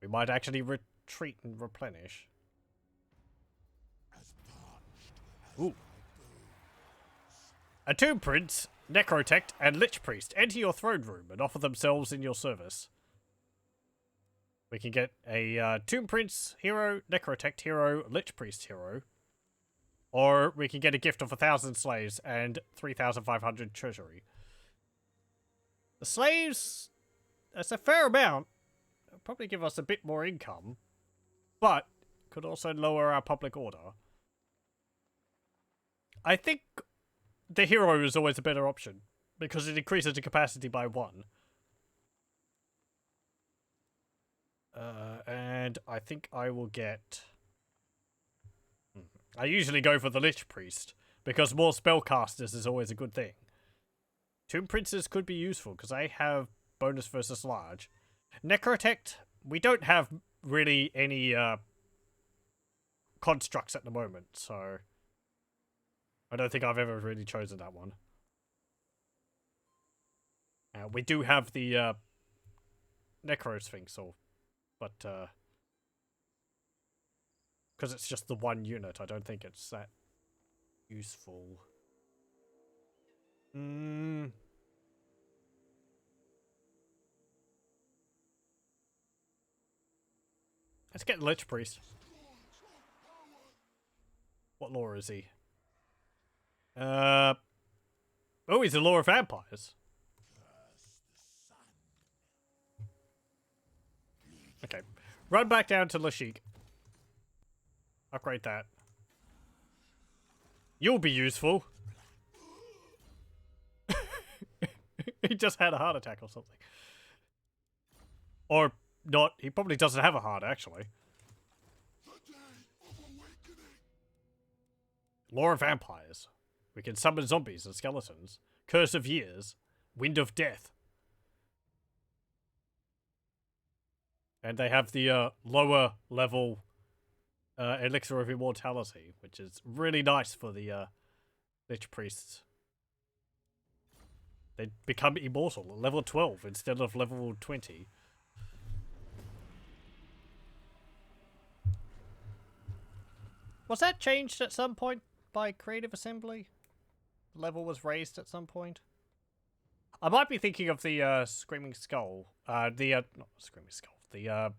We might actually retreat and replenish. Ooh. A Tomb Prince, Necrotect, and Lich Priest enter your throne room and offer themselves in your service. We can get a Tomb Prince hero, Necrotect hero, Lich Priest hero. Or we can get a gift of 1,000 slaves and 3,500 treasury. The slaves, that's a fair amount. It'll probably give us a bit more income. But could also lower our public order. I think the hero is always a better option, because it increases the capacity by 1. And I think I will get... I usually go for the Lich Priest, because more spellcasters is always a good thing. Tomb Princes could be useful, because I have bonus versus large. Necrotect, we don't have really any constructs at the moment, so... I don't think I've ever really chosen that one. We do have the Necrosphinx, but because it's just the one unit, I don't think it's that useful. Let's get Lich Priest. What lore is he? Oh, he's the lore of vampires. Okay. Run back down to Lashik. Upgrade that. You'll be useful. He just had a heart attack or something. Or not. He probably doesn't have a heart, actually. Lore of vampires. We can summon zombies and skeletons. Curse of years. Wind of death. And they have the lower level elixir of immortality, which is really nice for the Lich Priests. They become immortal at level 12 instead of level 20. Was that changed at some point by Creative Assembly? The level was raised at some point? I might be thinking of the Screaming Skull. Not Screaming Skull. The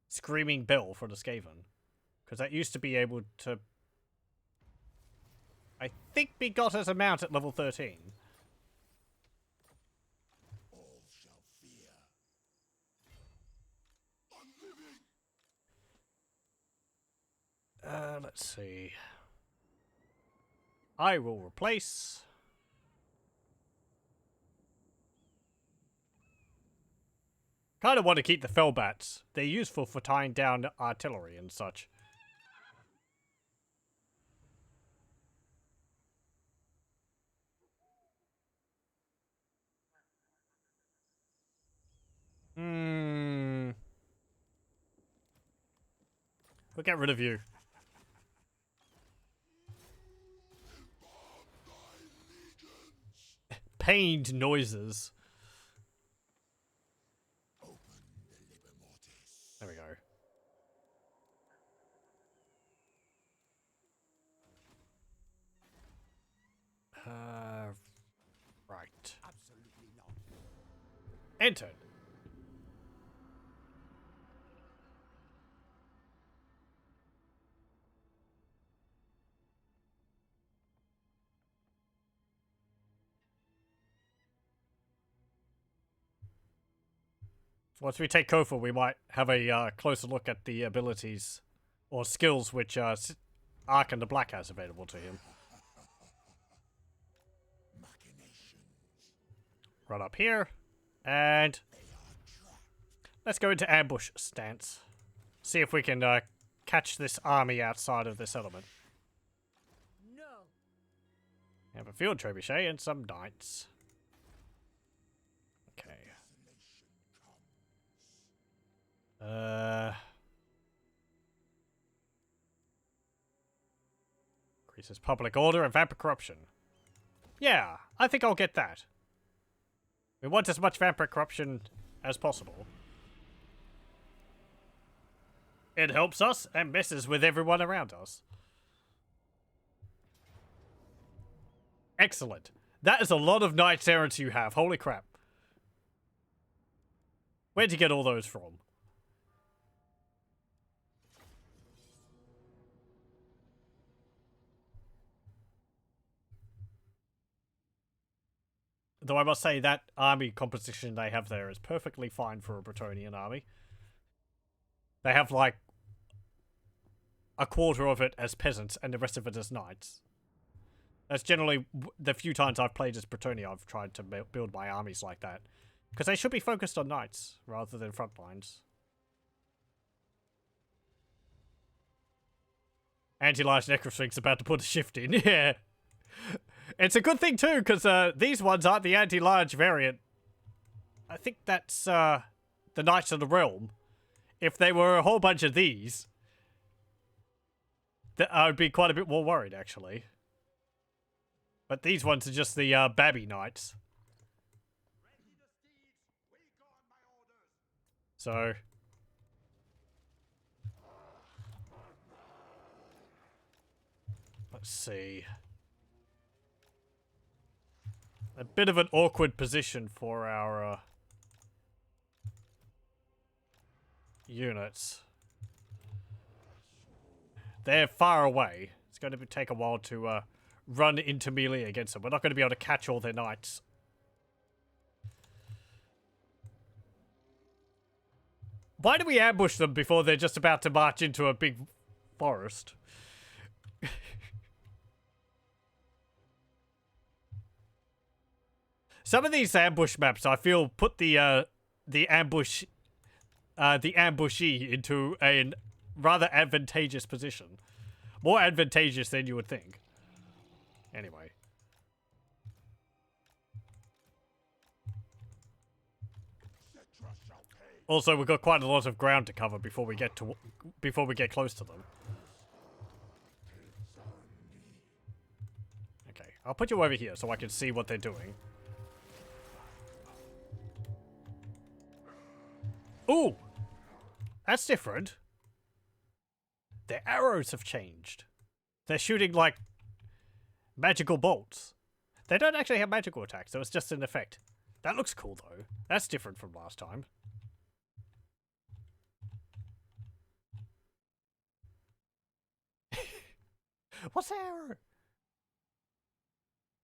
Screaming Bell for the Skaven. Because that used to be able to... I think we got as a mount at level 13. All shall fear. Unliving. Let's see. I will replace... Kind of want to keep the Fellbats. They're useful for tying down artillery and such. We'll get rid of you. Pained noises. There we go. Right. Absolutely not. Enter. Once we take Kofa, we might have a closer look at the abilities or skills which Arkhan the Black has available to him. Run up here, and let's go into ambush stance. See if we can catch this army outside of this element. No. Have a field trebuchet and some knights. Okay. Increases public order and vampire corruption. Yeah, I think I'll get that. We want as much vampire corruption as possible. It helps us and messes with everyone around us. Excellent. That is a lot of knights errants you have. Holy crap. Where'd you get all those from? Though I must say that army composition they have there is perfectly fine for a Bretonnian army. They have like a quarter of it as peasants and the rest of it as knights. That's generally the few times I've played as Bretonnia I've tried to build my armies like that. Because they should be focused on knights rather than front lines. Anti-large necrosphinx about to put a shift in. Yeah. It's a good thing too, because these ones aren't the anti-large variant. I think that's the Knights of the Realm. If they were a whole bunch of these, I would be quite a bit more worried, actually. But these ones are just the Babby Knights. So... let's see. A bit of an awkward position for our units. They're far away. It's going to take a while to run into melee against them. We're not going to be able to catch all their knights. Why do we ambush them before they're just about to march into a big forest? Some of these ambush maps, I feel, put the ambushee into a rather advantageous position. More advantageous than you would think. Anyway. Also, we've got quite a lot of ground to cover before we get close to them. Okay, I'll put you over here so I can see what they're doing. Ooh! That's different. Their arrows have changed. They're shooting, like, magical bolts. They don't actually have magical attacks, so it's just an effect. That looks cool, though. That's different from last time. What's the arrow?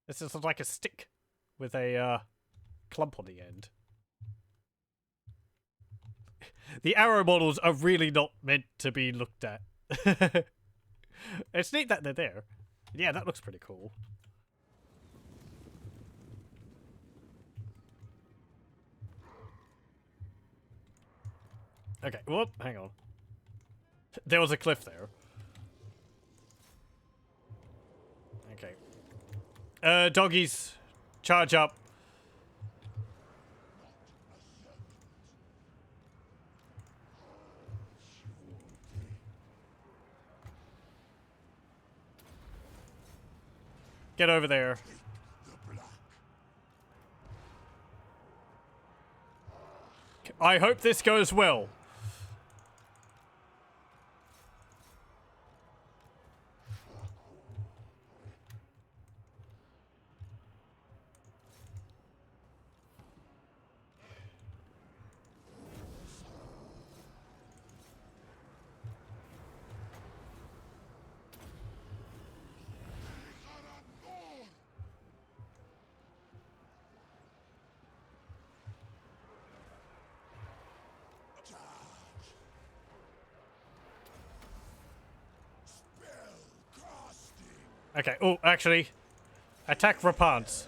This is like a stick with a clump on the end. The arrow models are really not meant to be looked at. It's neat that they're there. Yeah, that looks pretty cool. Okay, whoop, hang on. There was a cliff there. Okay. Doggies, charge up. Get over there. I hope this goes well. Okay, oh, actually, attack Rapans.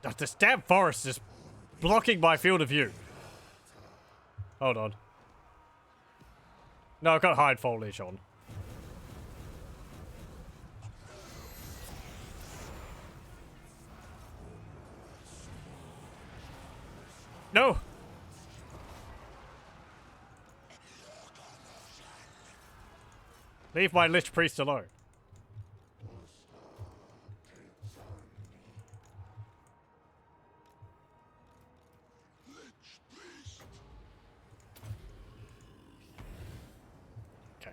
Oh, this damn forest is blocking my field of view. Hold on. No, I've got hide foliage on. No! Leave my Lich Priest alone. Okay.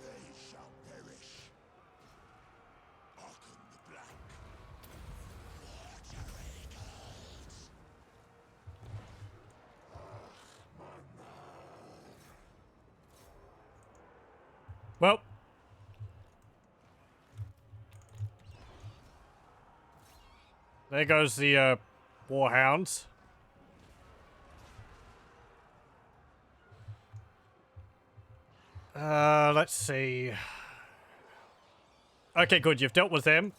They shall perish. Arkhan the Black. Well. There goes the, Warhounds. Let's see. Okay, good. You've dealt with them.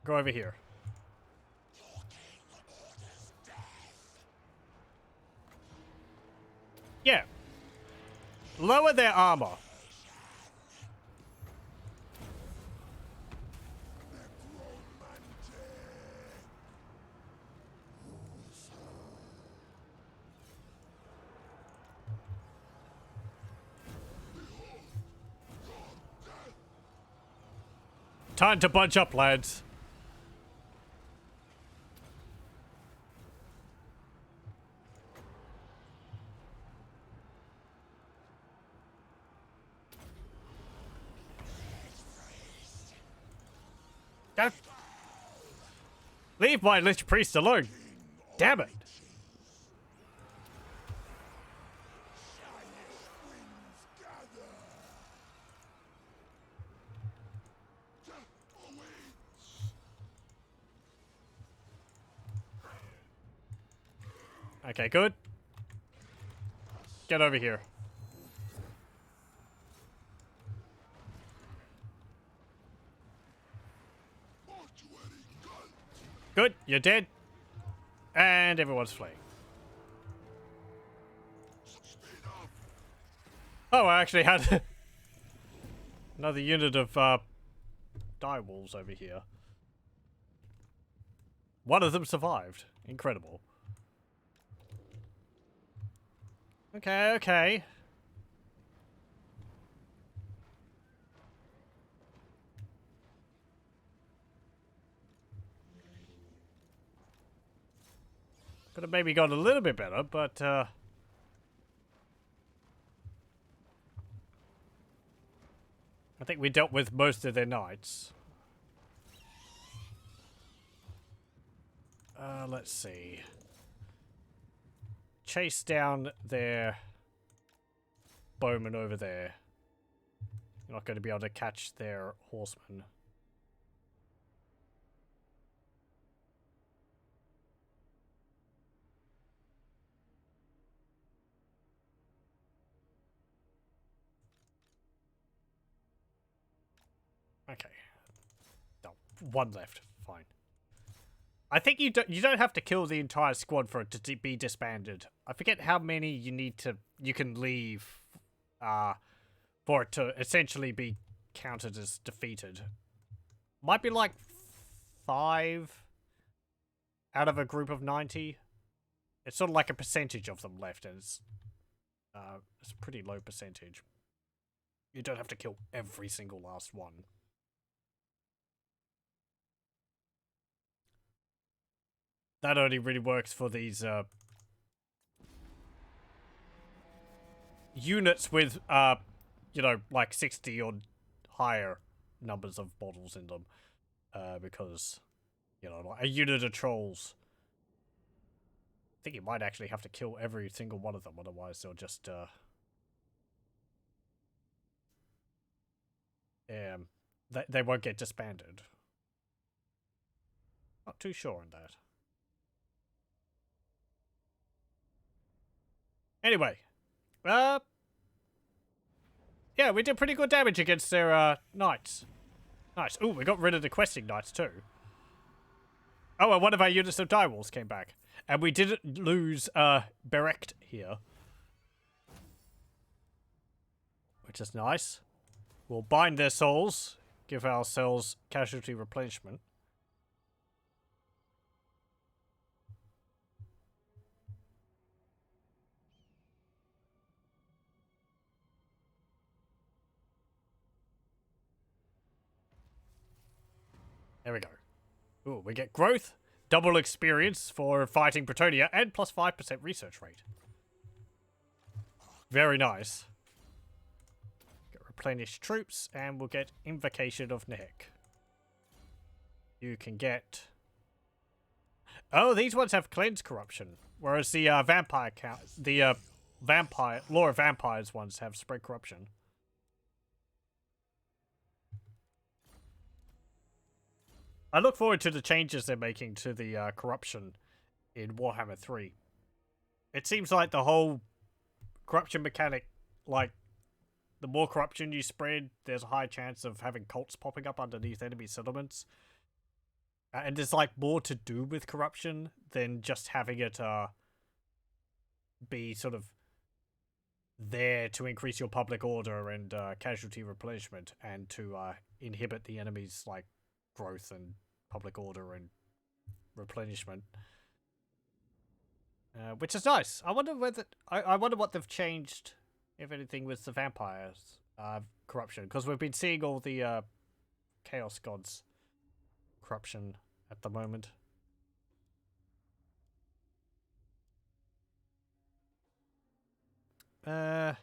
Go over here. Yeah. Lower their armor. Time to bunch up, lads. Don't leave my Lich Priest alone. Damn it. Okay, good. Get over here. Good, you're dead. And everyone's fleeing. Oh, I actually had another unit of direwolves over here. One of them survived. Incredible. Okay, okay. Could have maybe gone a little bit better, but I think we dealt with most of their knights. Let's see. Chase down their bowmen over there. You're not going to be able to catch their horsemen. Okay. No, one left. Fine. I think you don't have to kill the entire squad for it to be disbanded. I forget how many you can leave for it to essentially be counted as defeated. Might be like 5 out of a group of 90. It's sort of like a percentage of them left, and it's a pretty low percentage. You don't have to kill every single last one. That only really works for these units with you know, like 60 or higher numbers of models in them, because, you know, like a unit of trolls, I think you might actually have to kill every single one of them, otherwise they'll just they won't get disbanded. Not too sure on that. Anyway, yeah, we did pretty good damage against their knights. Nice. Ooh, we got rid of the questing knights too. Oh, and one of our units of direwolves came back, and we didn't lose Berect here, which is nice. We'll bind their souls, give ourselves casualty replenishment. There we go. Ooh, we get growth, double experience for fighting Bretonia, and plus 5% research rate. Very nice. Get replenished troops, and we'll get Invocation of Nehek. You can get... Oh, these ones have cleanse corruption, whereas the vampire count, the vampire lore of vampires ones have spread corruption. I look forward to the changes they're making to the corruption in Warhammer 3. It seems like the whole corruption mechanic, like, the more corruption you spread, there's a high chance of having cults popping up underneath enemy settlements. And there's like more to do with corruption than just having it be sort of there to increase your public order and casualty replenishment and to inhibit the enemy's like growth and public order and replenishment. Which is nice. I wonder whether I wonder what they've changed, if anything, with the vampires corruption, because we've been seeing all the chaos gods corruption at the moment. That's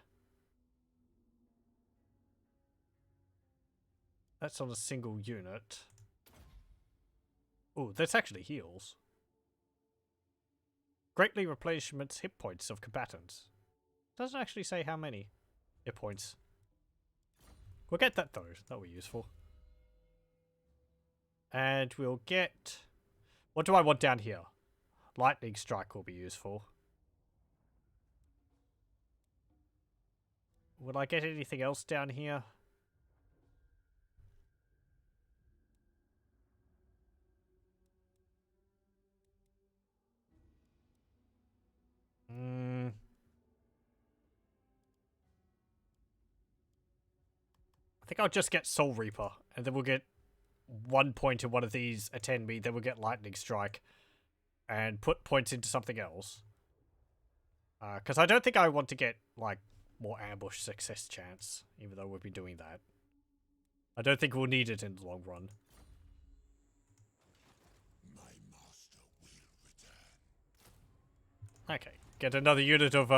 on a single unit. Oh, that's actually heals. Greatly replenishments hit points of combatants. Doesn't actually say how many hit points. We'll get that though. That'll be useful. And we'll get... What do I want down here? Lightning strike will be useful. Would I get anything else down here? I think I'll just get Soul Reaper, and then we'll get 1 point in one of these attend me, then we'll get Lightning Strike, and put points into something else. Because I don't think I want to get, like, more ambush success chance, even though we've been doing that. I don't think we'll need it in the long run. My master will return. Okay, get another unit of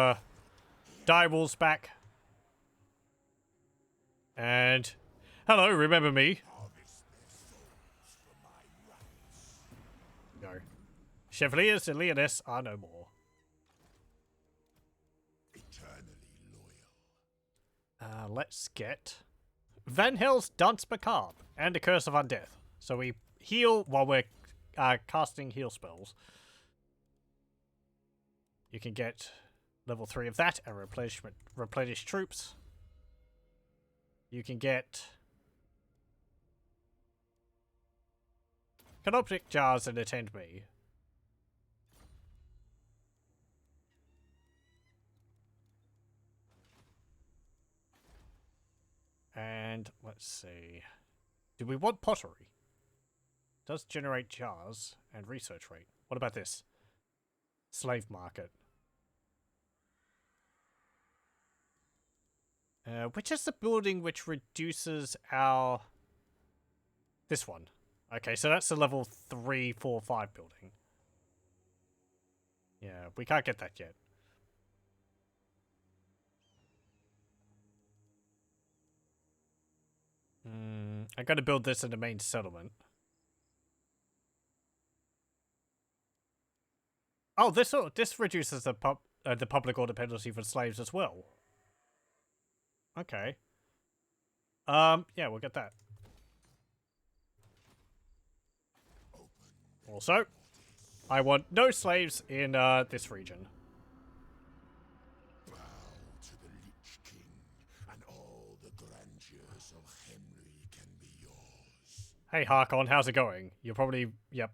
direwolves back. And hello, remember me? Harvest their souls for my rights. No. Chevaliers and Leoness are no more. Eternally loyal. Let's get Van Hell's Dance Macabre and the Curse of Undeath. So we heal while we're casting heal spells. You can get level 3 of that and replenish troops. You can get Canoptic Jars and Attend Me. And let's see. Do we want pottery? Does generate jars and research rate. What about this? Slave market. Which is the building which reduces our... This one. Okay, so that's the level 3, 4, 5 building. Yeah, we can't get that yet. I'm going to build this in the main settlement. Oh, this reduces the public order penalty for slaves as well. Okay. Yeah, we'll get that. Also, I want no slaves in this region. Bow to the Lich King, and all the grandeurs of Henry can be yours. Hey, Arkhan, how's it going? You're probably... Yep.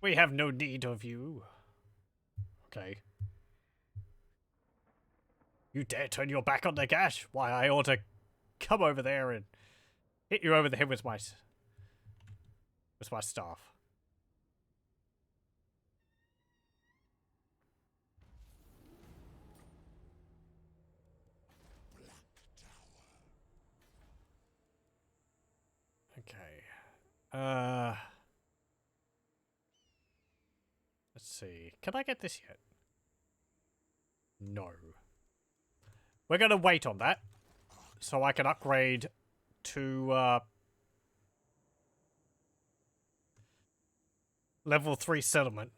We have no need of you. Okay. You dare turn your back on Nagash? Why, I ought to come over there and hit you over the head with my staff. Black Tower. Okay. Let's see. Can I get this yet? No. We're going to wait on that so I can upgrade to level 3 settlement.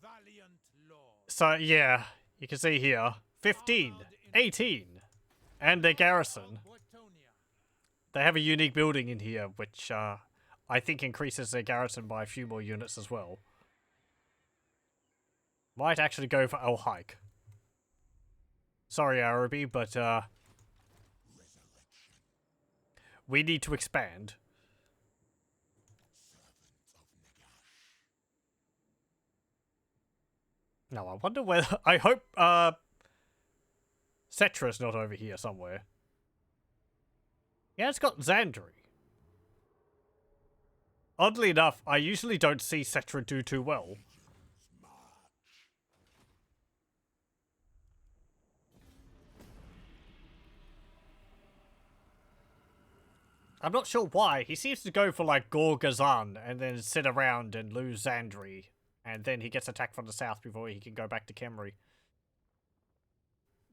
Valiant Lord. So yeah, you can see here 15, 18, and their garrison. They have a unique building in here which I think increases their garrison by a few more units as well. Might actually go for El Hike. Sorry, Araby, but we need to expand. Now, I wonder whether... I hope, Cetra's not over here somewhere. Yeah, it's got Xandri. Oddly enough, I usually don't see Cetra do too well. I'm not sure why. He seems to go for, like, Gorgazan and then sit around and lose Xandri. And then he gets attacked from the south before he can go back to Cameric.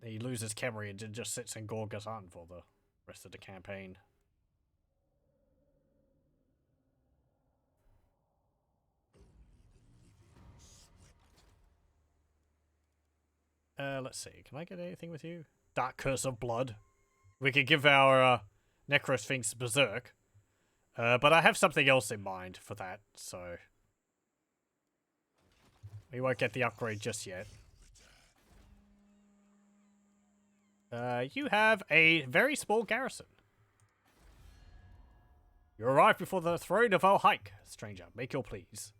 He loses Cameric and just sits in Gorgazan for the rest of the campaign. Let's see. Can I get anything with you? Dark Curse of Blood. We could give our Necrosphinx Berserk. But I have something else in mind for that, so... we won't get the upgrade just yet. You have a very small garrison. You arrive before the throne of Al-Haik. Stranger, make your pleas.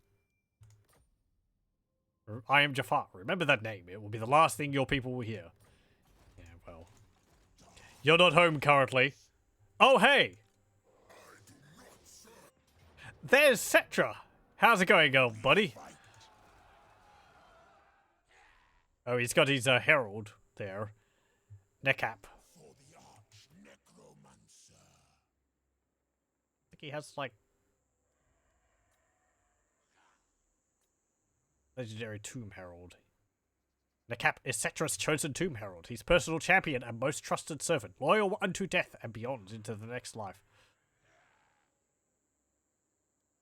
I am Jafar. Remember that name. It will be the last thing your people will hear. Yeah, well. You're not home currently. Oh, hey! There's Cetra. How's it going, old buddy? Oh, he's got his herald there. Nekap. I think he has, like... legendary Tomb Herald. Nekap is Cetra's chosen Tomb Herald. He's personal champion and most trusted servant, loyal unto death and beyond into the next life.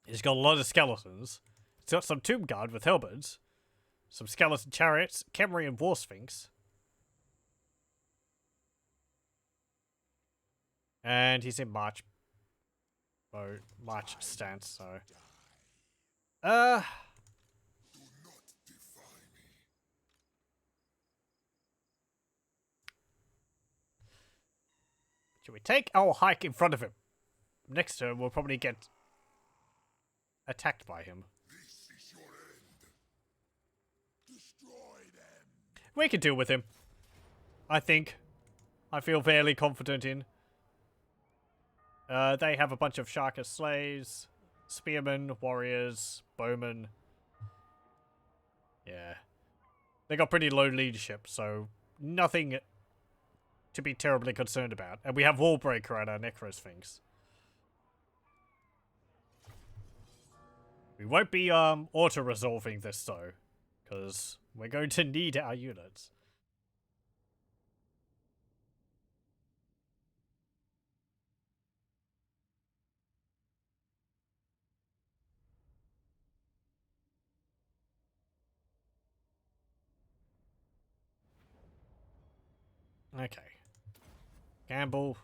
He's got a lot of skeletons. He's got some Tomb Guard with halberds, some skeleton chariots, Cameric and War Sphinx. And he's in March stance, so... should we take our hike in front of him? Next turn, we'll probably get attacked by him. This is your end. Destroy them. We can deal with him. I think. I feel fairly confident in. They have a bunch of Sharka slaves, spearmen, warriors, bowmen. Yeah. They got pretty low leadership, so nothing to be terribly concerned about. And we have Wallbreaker at our Necrosphinx. We won't be auto-resolving this though, because we're going to need our units. Okay. Gamble.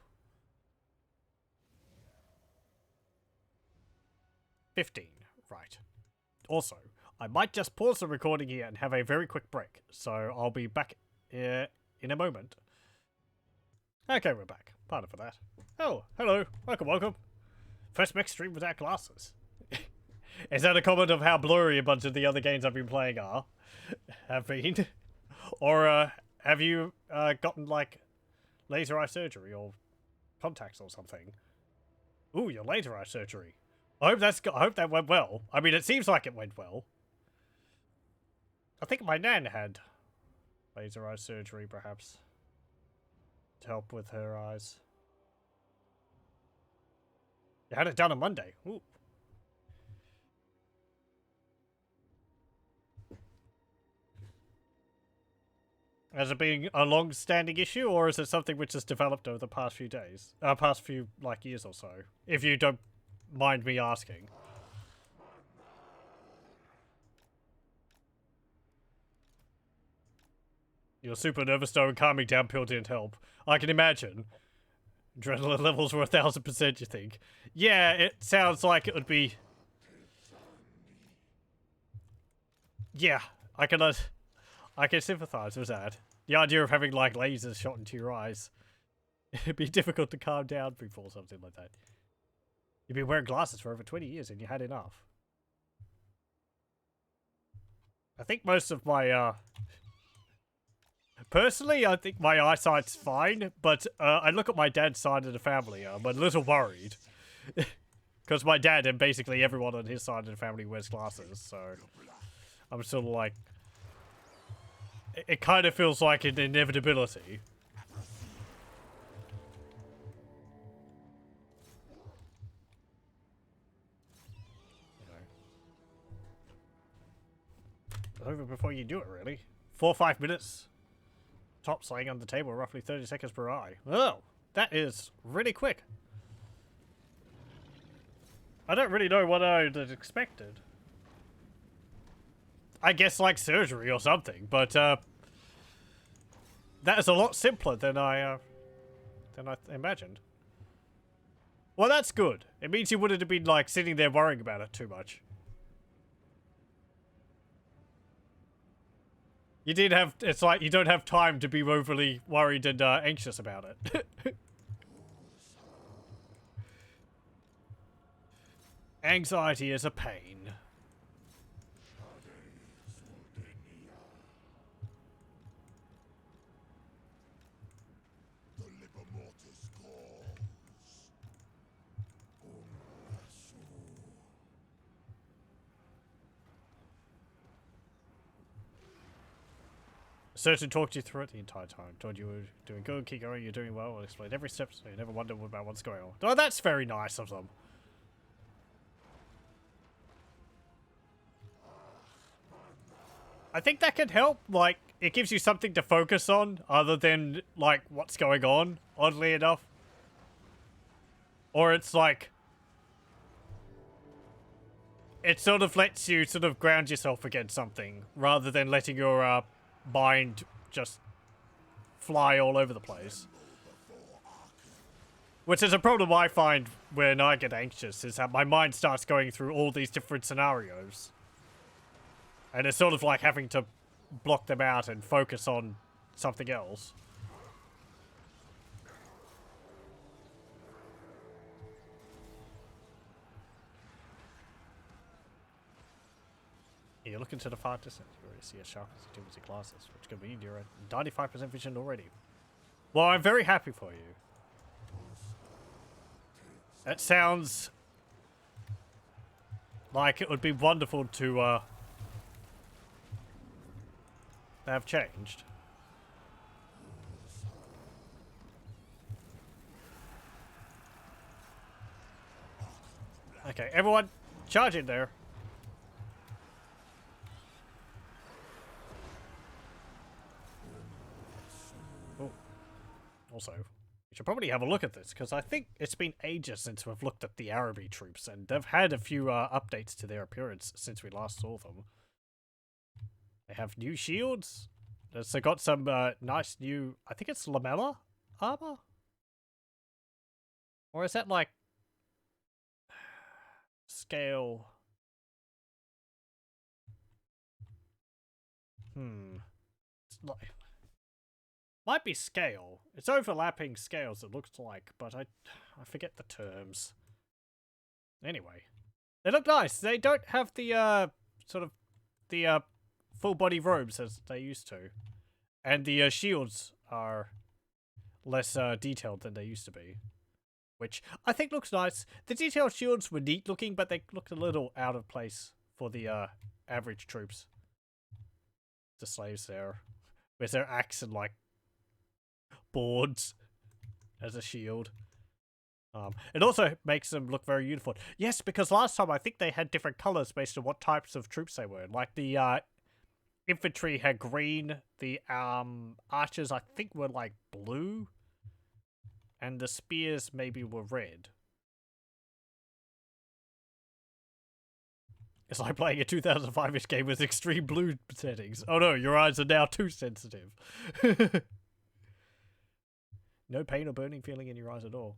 15. Right. Also, I might just pause the recording here and have a very quick break. So I'll be back in a moment. Okay, we're back. Pardon for that. Oh, hello. Welcome, welcome. First mech stream without glasses. Is that a comment of how blurry a bunch of the other games I've been playing have been? Or have you gotten, like, laser eye surgery or contacts or something? Ooh, your laser eye surgery. I hope that went well. I mean, it seems like it went well. I think my nan had laser eye surgery, perhaps, to help with her eyes. You had it done on Monday. Ooh. Has it been a long-standing issue, or is it something which has developed over the past few days? Past few, like, years or so? If you don't mind me asking. You're super nervous though, and calming down pill didn't help. I can imagine. Adrenaline levels were 1000%, you think? Yeah, it sounds like it would be... yeah, I can sympathize with that. The idea of having, like, lasers shot into your eyes. It'd be difficult to calm down before something like that. You've been wearing glasses for over 20 years and you had enough. I think most of my, personally, I think my eyesight's fine, but I look at my dad's side of the family, I'm a little worried. Because my dad and basically everyone on his side of the family wears glasses, so I'm sort of like... It kind of feels like an inevitability. Over before you do it, really. 4 or 5 minutes. Tops laying on the table, roughly 30 seconds per eye. Oh, that is really quick. I don't really know what I had expected. I guess like surgery or something, but that is a lot simpler than I imagined. Well, that's good. It means you wouldn't have been like sitting there worrying about it too much. You did have, it's like you don't have time to be overly worried and anxious about it. Anxiety is a pain. Surgeon talked you through it the entire time. Told you were doing good, keep going, you're doing well, and explained every step so you never wonder about what's going on. Oh, that's very nice of them. I think that can help, like, it gives you something to focus on other than, like, what's going on, oddly enough. Or it's like... It sort of lets you sort of ground yourself against something rather than letting your, mind just fly all over the place. Which is a problem I find when I get anxious, is that my mind starts going through all these different scenarios. And it's sort of like having to block them out and focus on something else. You look into the far distance, you already see a sharp as your glasses, which can mean you're at 95% vision already. Well, I'm very happy for you. That sounds like it would be wonderful to have changed. Okay, everyone, charge in there. Also, we should probably have a look at this, because I think it's been ages since we've looked at the Araby troops, and they've had a few updates to their appearance since we last saw them. They have new shields. They got some nice new, I think it's lamella armor? Or is that like... scale? It's like... Might be scale. It's overlapping scales, it looks like, but I forget the terms. Anyway. They look nice. They don't have the, sort of, the, full body robes as they used to. And the, shields are less, detailed than they used to be. Which I think looks nice. The detailed shields were neat looking, but they looked a little out of place for the, average troops. The slaves there. With their axe and, like, boards as a shield. It also makes them look very uniform. Yes, because last time I think they had different colors based on what types of troops they were. Like the infantry had green, the archers I think were like blue, and the spears maybe were red. It's like playing a 2005-ish game with extreme blue settings. Oh no, your eyes are now too sensitive. No pain or burning feeling in your eyes at all.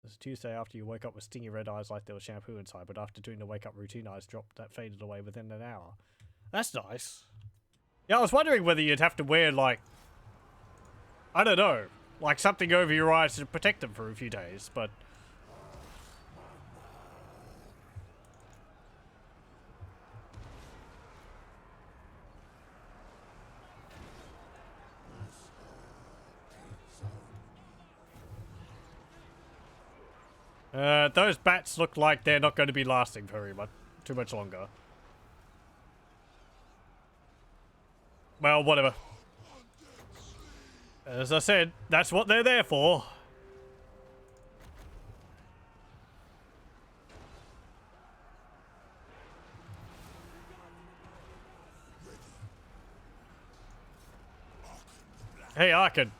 It's Tuesday after you woke up with stingy red eyes like there was shampoo inside, but after doing the wake-up routine, eyes dropped, that faded away within an hour. That's nice. Yeah, I was wondering whether you'd have to wear, like... I don't know. Like something over your eyes to protect them for a few days, but... Those bats look like they're not going to be lasting too much longer. Well, whatever. As I said, that's what they're there for. Hey, Arkhan.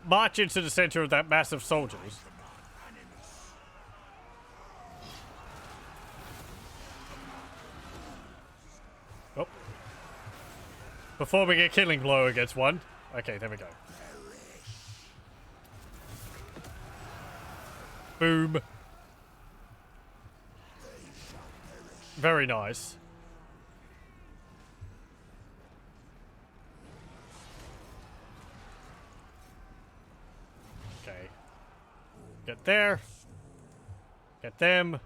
March into the center of that mass of soldiers. Oh. Performing a killing blow against one. Okay, there we go. Boom. Very nice. Okay. Get there. Get them.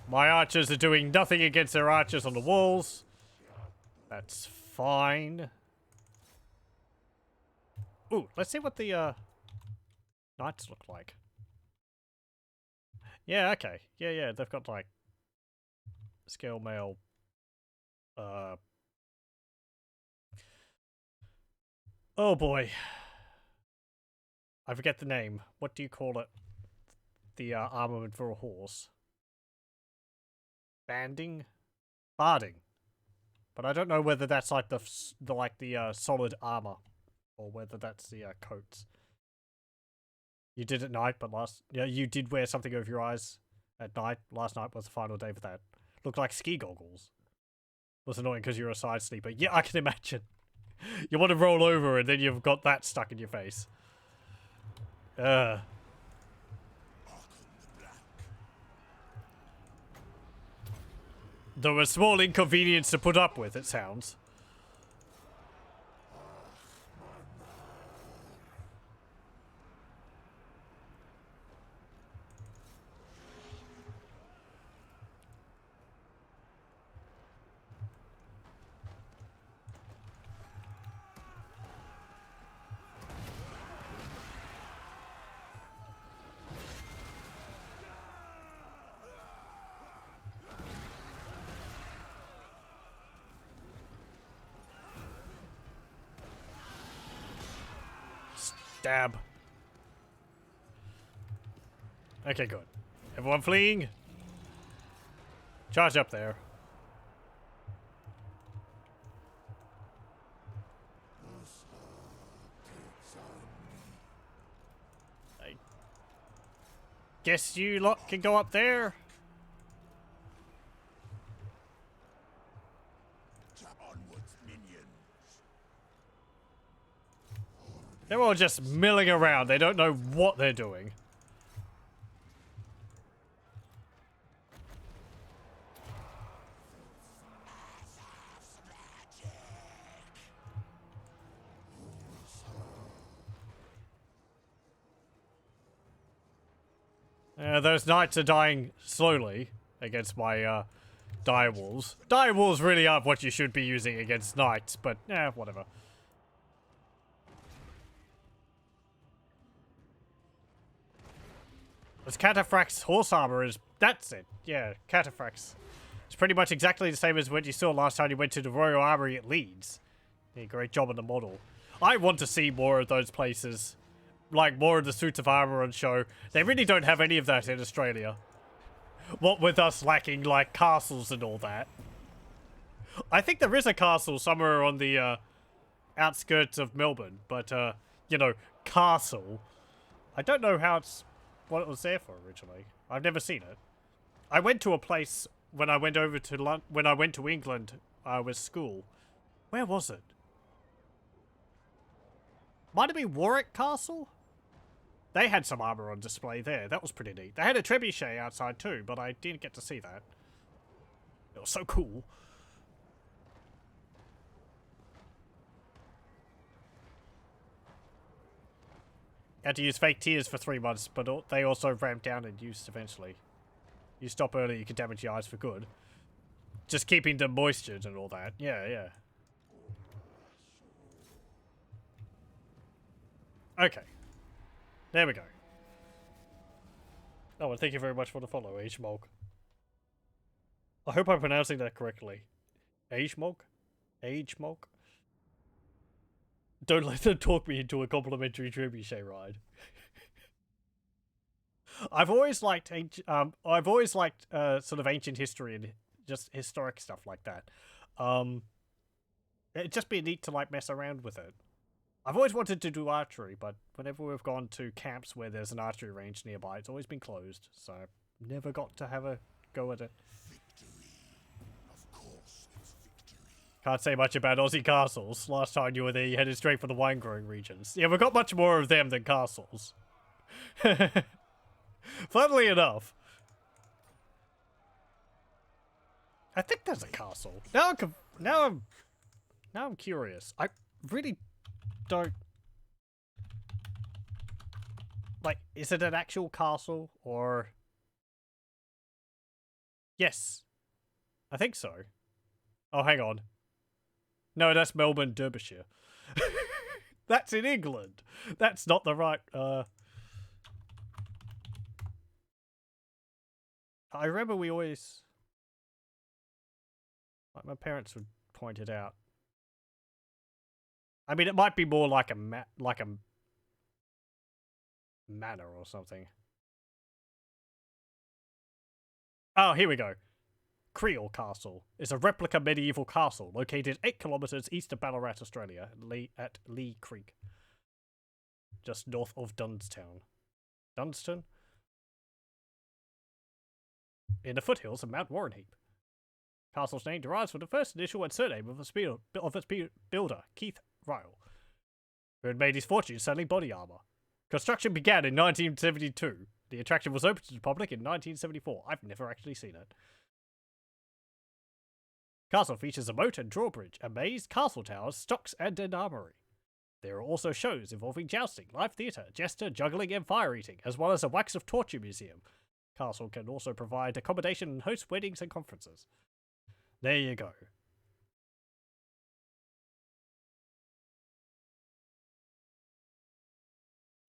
My archers are doing nothing against their archers on the walls. That's fine. Ooh, let's see what the knights look like. Yeah, okay. Yeah, they've got like scale mail. Oh boy. I forget the name. What do you call it? The armament for a horse. Banding? Barding. But I don't know whether that's like the solid armor, or whether that's the coats. You did at night, but you did wear something over your eyes at night. Last night was the final day for that. Looked like ski goggles. Was annoying because you're a side sleeper. Yeah, I can imagine. You want to roll over and then you've got that stuck in your face. There was small inconvenience to put up with, it sounds. Stab. Okay, good. Everyone fleeing? Charge up there. I guess you lot can go up there. They're all just milling around. They don't know what they're doing. Those knights are dying slowly against my dire wolves. Dire wolves really aren't what you should be using against knights, but whatever. This Cataphract's horse armor is... That's it. Yeah, Cataphract's. It's pretty much exactly the same as what you saw last time you went to the Royal Armory at Leeds. Yeah, great job on the model. I want to see more of those places. Like, more of the suits of armor on show. They really don't have any of that in Australia. What with us lacking, like, castles and all that. I think there is a castle somewhere on the outskirts of Melbourne. But, you know, castle. I don't know how it's... what it was there for originally. I've never seen it. I went to a place when I went over to when I went to England with school. Where was it? Might have been Warwick Castle? They had some armor on display there. That was pretty neat. They had a trebuchet outside too, but I didn't get to see that. It was so cool. Had to use fake tears for 3 months, but they also ramped down in use eventually. You stop early, you can damage your eyes for good. Just keeping them moistured and all that. Yeah. Okay. There we go. Oh, well, thank you very much for the follow, Agemouk. I hope I'm pronouncing that correctly. Agemouk? Agemouk? Don't let them talk me into a complimentary trebuchet ride. I've always liked sort of ancient history and just historic stuff like that. It'd just be neat to like mess around with it. I've always wanted to do archery, but whenever we've gone to camps where there's an archery range nearby, it's always been closed, so I've never got to have a go at it. Victory. Of course it's victory. Can't say much about Aussie castles. Last time you were there, you headed straight for the wine-growing regions. Yeah, we've got much more of them than castles. Funnily enough. I think there's a castle. Now I'm curious. I really don't... Like, is it an actual castle, or... Yes. I think so. Oh, hang on. No, that's Melbourne, Derbyshire. That's in England. That's not the right... I remember we always... Like, my parents would point it out. I mean, it might be more like a manor or something. Oh, here we go. Creole Castle is a replica medieval castle located 8 kilometers east of Ballarat, Australia, at Lee Creek, just north of Dunstown. Dunstan? In the foothills of Mount Warrenheip. Castle's name derives from the first initial and surname of its builder, Keith Ryle, who had made his fortune selling body armor. Construction began in 1972. The attraction was opened to the public in 1974. I've never actually seen it. Castle features a moat and drawbridge, a maze, castle towers, stocks, and an armory. There are also shows involving jousting, live theatre, jester, juggling, and fire eating, as well as a wax of torture museum. Castle can also provide accommodation and host weddings and conferences. There you go.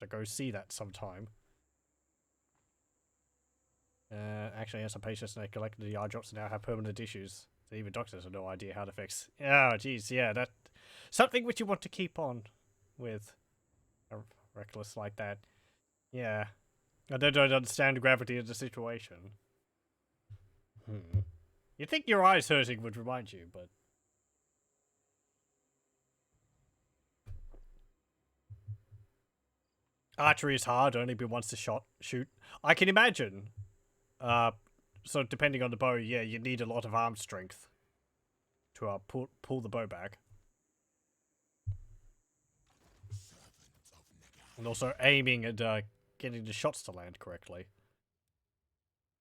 So go see that sometime. Actually, as some patients they collected the eye drops and now have permanent issues. So even doctors have no idea how to fix. Oh, geez, yeah, that something which you want to keep on with. A reckless like that. Yeah. I don't understand the gravity of the situation. You'd think your eyes hurting would remind you, but... Archery is hard, only be once to shoot. I can imagine. So depending on the bow, yeah, you need a lot of arm strength to pull the bow back. And also aiming and getting the shots to land correctly.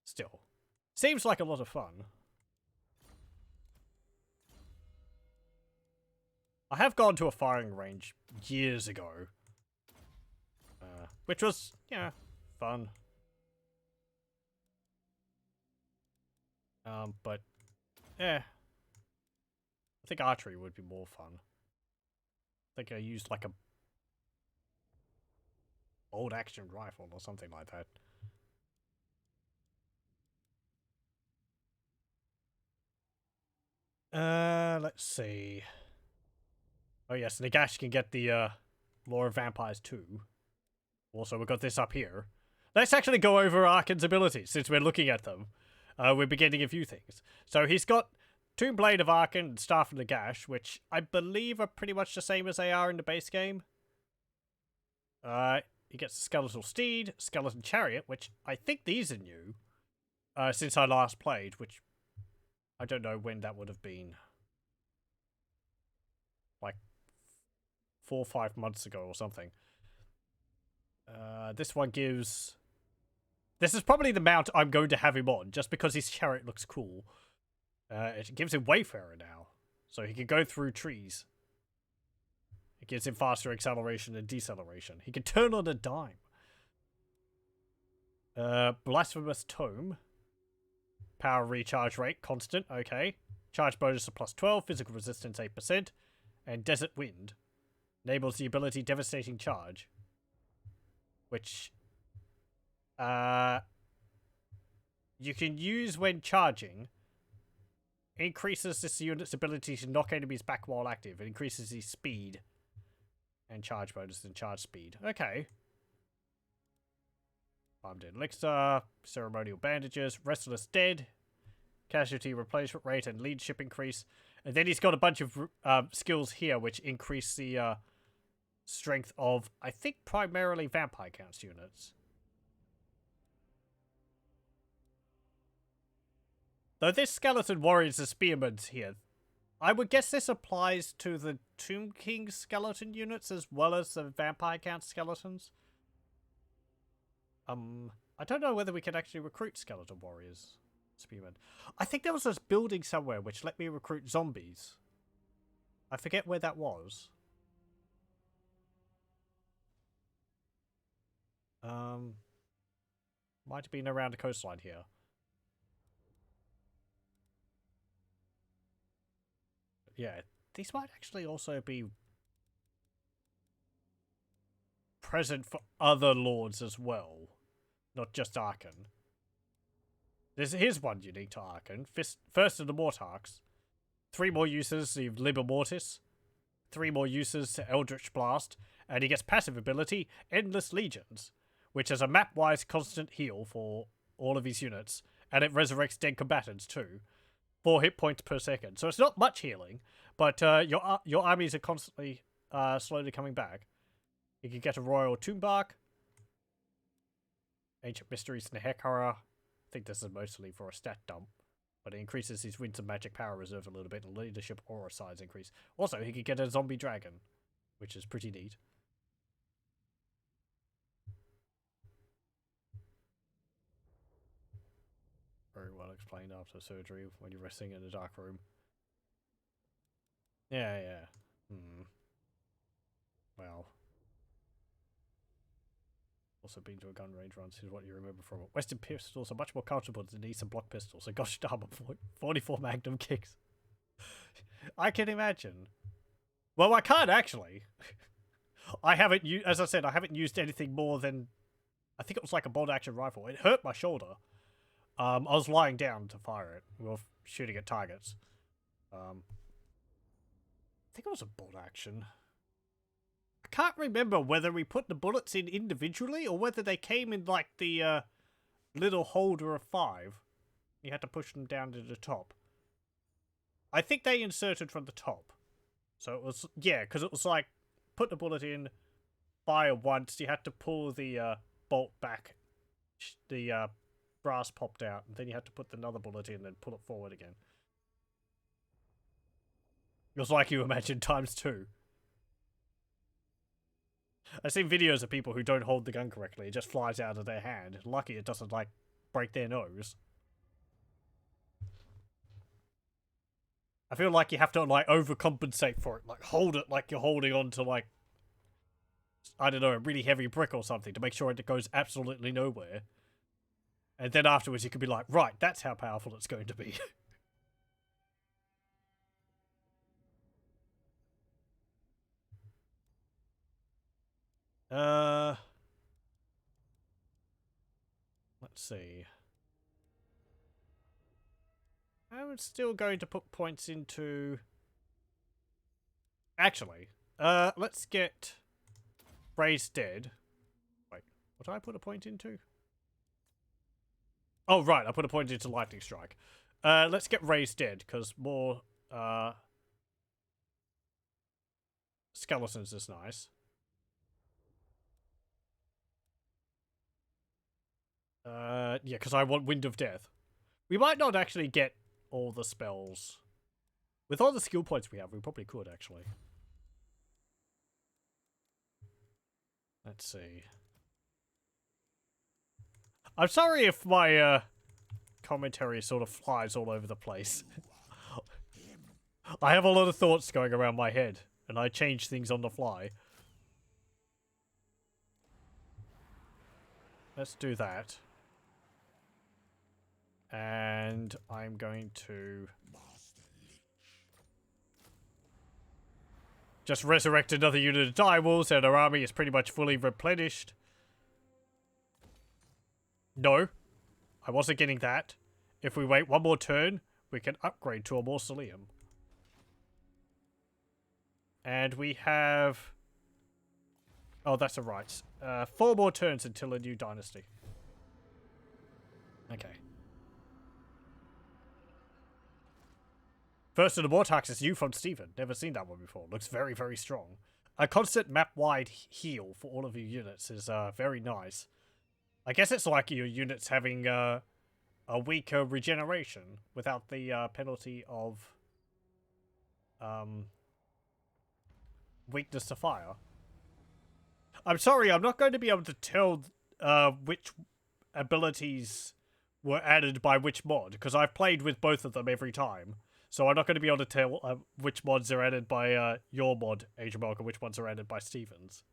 Still. Seems like a lot of fun. I have gone to a firing range years ago. Which was, yeah, fun. But, yeah. I think archery would be more fun. I think I used like a old action rifle or something like that. Let's see. Oh yes, Nagash can get the Lore of Vampires too. Also, we've got this up here. Let's actually go over Arkhan's abilities, since we're looking at them. We're beginning a few things. So he's got Tomb Blade of Arkhan and Staff of Nagash, which I believe are pretty much the same as they are in the base game. He gets Skeletal Steed, Skeleton Chariot, which I think these are new. Since I last played, which I don't know when that would have been. Like 4 or 5 months ago or something. This one gives... This is probably the mount I'm going to have him on, just because his chariot looks cool. It gives him Wayfarer now, so he can go through trees. It gives him faster acceleration and deceleration. He can turn on a dime. Blasphemous Tome. Power recharge rate, constant, okay. Charge bonus of +12, physical resistance 8%. And Desert Wind. Enables the ability Devastating Charge. which you can use when charging. Increases this unit's ability to knock enemies back while active. It increases his speed and charge bonus and charge speed. Okay. Armed elixir, ceremonial bandages, restless dead, casualty replacement rate, and leadership increase. And then he's got a bunch of skills here which increase the strength of, I think, primarily vampire counts units. Though this skeleton warrior's a spearman here, I would guess this applies to the Tomb King skeleton units as well as the vampire count skeletons. I don't know whether we can actually recruit skeleton warriors. Spearmen. I think there was this building somewhere which let me recruit zombies. I forget where that was. Might have been around the coastline here. Yeah, these might actually also be present for other lords as well, not just Arkhan. Here's one unique to Arkhan. First of the Mortarchs. 3 more uses of Liber Mortis. 3 more uses to Eldritch Blast. And he gets passive ability, Endless Legions, which has a map-wise constant heal for all of his units. And it resurrects dead combatants too. 4 hit points per second. So it's not much healing, but your armies are constantly slowly coming back. You can get a Royal Tombbark. Ancient Mysteries and Hekara. I think this is mostly for a stat dump, but it increases his Winds of Magic power reserve a little bit and leadership aura size increase. Also, he could get a zombie dragon, which is pretty neat. Very well explained after surgery when you're resting in a dark room. Yeah. Well. Also been to a gun range run, this is what you remember from it. Western pistols are much more comfortable than Eastern block pistols. A gosh darn 44 Magnum kicks. I can imagine. Well, I can't actually. I haven't used, as I said, I haven't used anything more than, I think it was like a bolt action rifle. It hurt my shoulder. I was lying down to fire it. We were shooting at targets. I think it was a bolt action. I can't remember whether we put the bullets in individually or whether they came in like the little holder of 5. You had to push them down to the top. I think they inserted from the top. So it was, yeah, because it was like, put the bullet in, fire once, you had to pull the bolt back, the brass popped out, and then you had to put another bullet in and pull it forward again. It was like you imagined times 2. I've seen videos of people who don't hold the gun correctly. It just flies out of their hand. Lucky it doesn't, like, break their nose. I feel like you have to, like, overcompensate for it. Like, hold it like you're holding on to, like, I don't know, a really heavy brick or something to make sure it goes absolutely nowhere. And then afterwards you could be like, right, that's how powerful it's going to be. Let's see. I'm still going to put points into... Actually, let's get Raised Dead. Wait, what did I put a point into? Oh, right, I put a point into Lightning Strike. Let's get Raised Dead, because more skeletons is nice. Yeah, because I want Wind of Death. We might not actually get all the spells. With all the skill points we have, we probably could, actually. Let's see. I'm sorry if my commentary sort of flies all over the place. I have a lot of thoughts going around my head, and I change things on the fly. Let's do that. And I'm going to just resurrect another unit of direwolves, and our army is pretty much fully replenished. No, I wasn't getting that. If we wait one more turn, we can upgrade to a mausoleum. And we have... Oh, that's a right. 4 more turns until a new dynasty. Okay. First of the Mortax is new from Steven. Never seen that one before. Looks very, very strong. A constant map-wide heal for all of your units is very nice. I guess it's like your units having a weaker regeneration without the penalty of weakness to fire. I'm sorry, I'm not going to be able to tell which abilities were added by which mod, because I've played with both of them every time. So I'm not going to be able to tell which mods are added by your mod, Agemouk, and which ones are added by Steven's.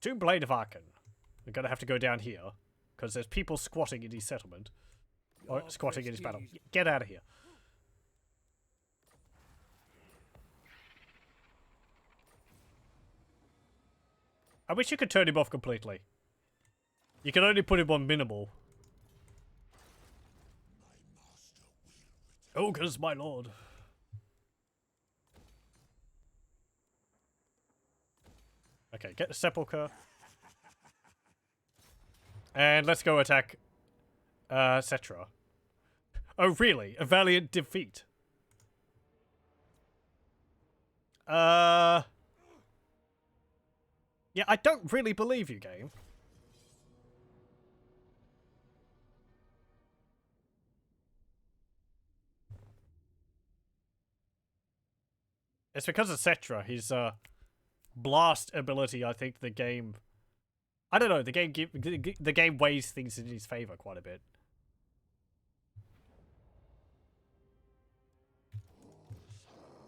Tomb Blade of Arkhan. We're going to have to go down here, because there's people squatting in his settlement. Or squatting in his battle. Get out of here. I wish you could turn him off completely. You can only put him on minimal. Ogres, my lord. Okay, get the sepulchre. And let's go attack Cetra. Oh, really? A valiant defeat. Yeah, I don't really believe you, game. It's because of Cetra. His blast ability, I think the game... I don't know, the game weighs things in his favor quite a bit.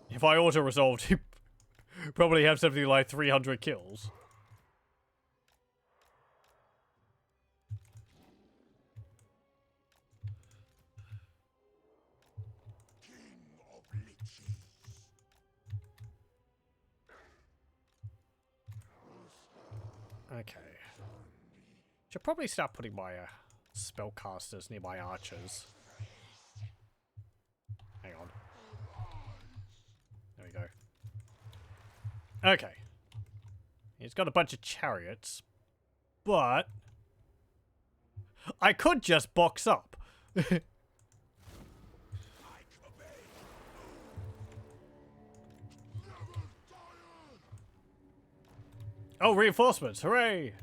If I auto-resolved, he'd probably have something like 300 kills. Okay. Should probably start putting my spellcasters near my archers. Hang on. There we go. Okay. He's got a bunch of chariots. But... I could just box up. Oh, reinforcements! Hooray!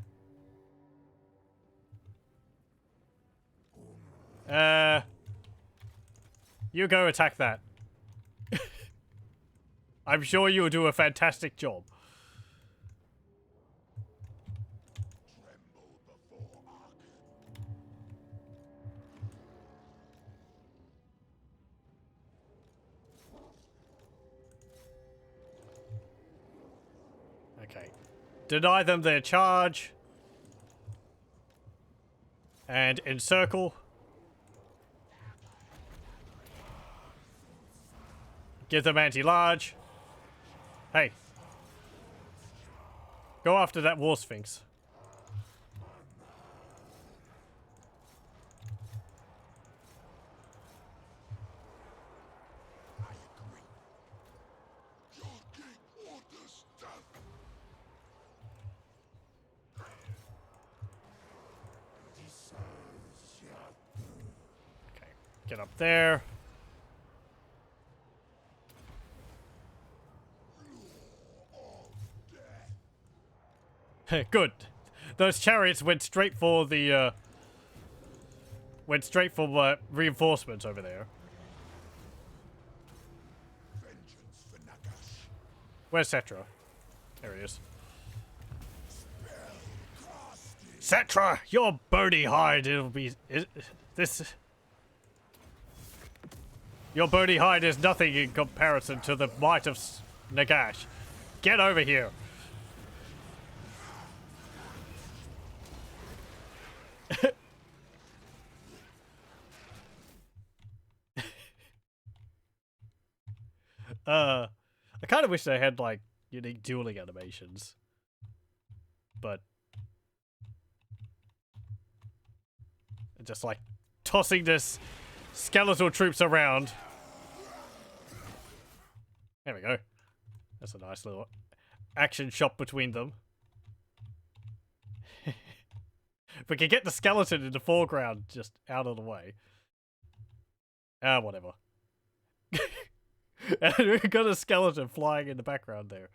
You go attack that. I'm sure you'll do a fantastic job. Okay. Deny them their charge. And encircle. Give them anti-large. Hey. Go after that War Sphinx. Okay, get up there. Good. Those chariots went straight for the, reinforcements over there. Where's Cetra? There he is. Cetra, your bony hide, it'll be... Your bony hide is nothing in comparison to the might of Nagash. Get over here. I kind of wish they had, like, unique dueling animations. But just like tossing this skeletal troops around. There we go. That's a nice little action shot between them. If we can get the skeleton in the foreground just out of the way. Ah, whatever. And we've got a skeleton flying in the background there.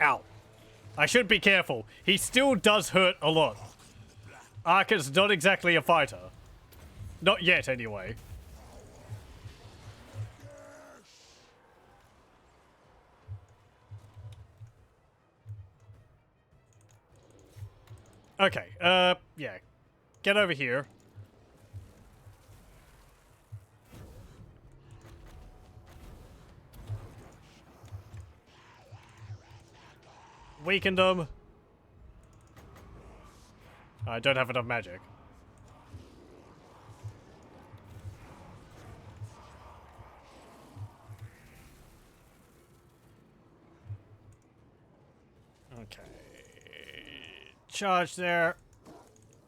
Ow. I should be careful. He still does hurt a lot. Arkhan's not exactly a fighter. Not yet, anyway. Okay, yeah. Get over here. Weakened them. I don't have enough magic. Okay. Charge there.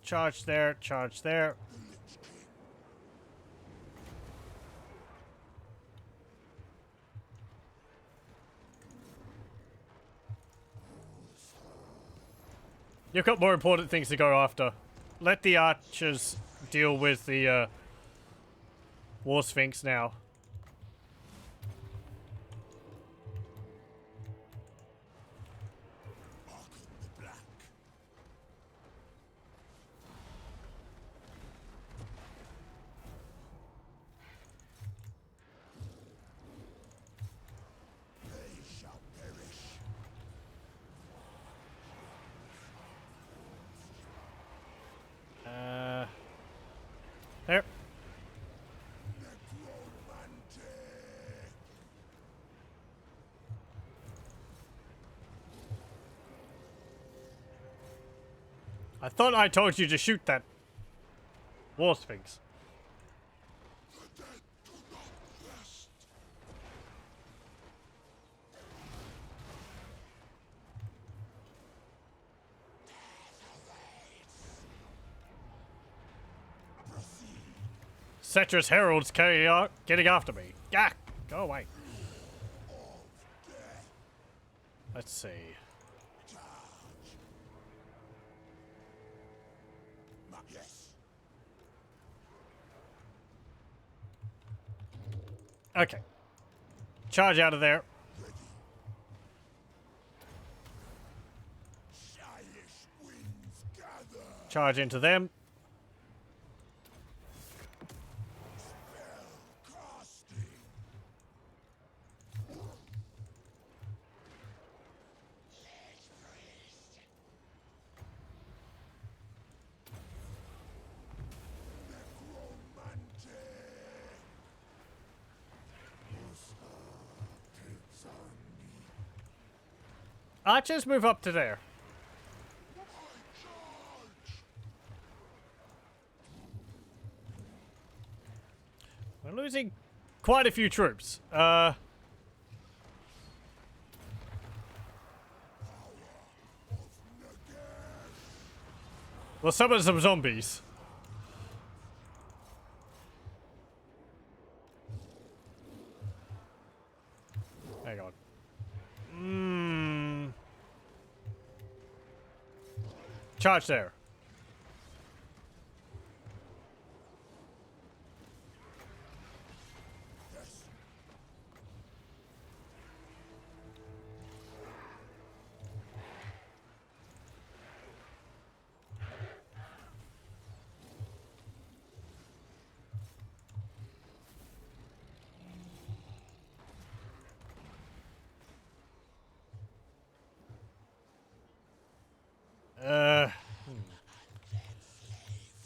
Charge there. Charge there. You've got more important things to go after. Let the archers deal with the War Sphinx now. Arkhan the Black. They shall perish. There. I thought I told you to shoot that War Sphinx. The dead do not rest. Cetra's heralds getting after me. Gah! Go away. Let's see. Yes. Okay. Charge out of there. Ready. Childish winds gather. Charge into them. Casting. Archers, move up to there. We're losing quite a few troops. Well, summon some zombies. Hang on. Charge there.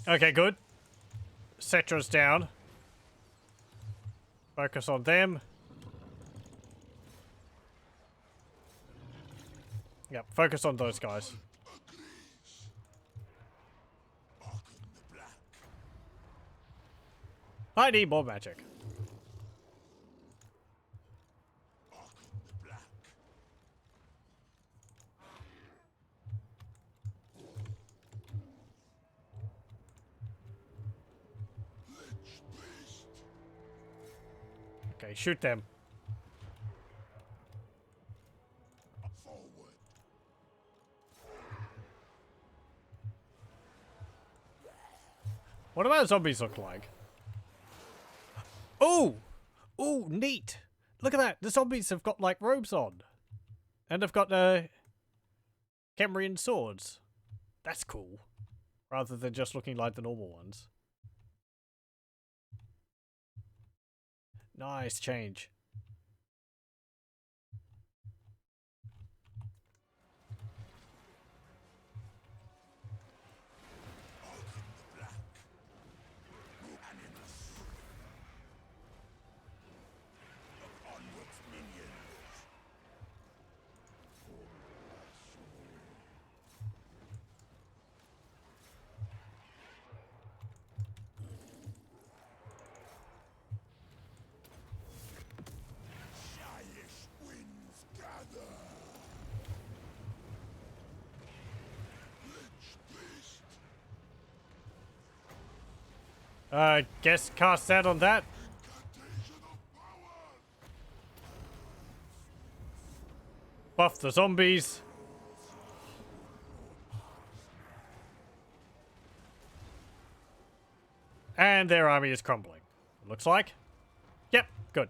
Okay, good. Cetra's down. Focus on them. Yep, focus on those guys. Arkhan the Black. I need more magic. Arkhan the Black. Lich Beast. Okay, shoot them. Forward. What do our zombies look like? Oh! Oh, neat! Look at that! The zombies have got, like, robes on. And they've got, Camerian swords. That's cool. Rather than just looking like the normal ones. Nice change. Guess cast that on that. Buff the zombies. And their army is crumbling. It looks like. Yep, good.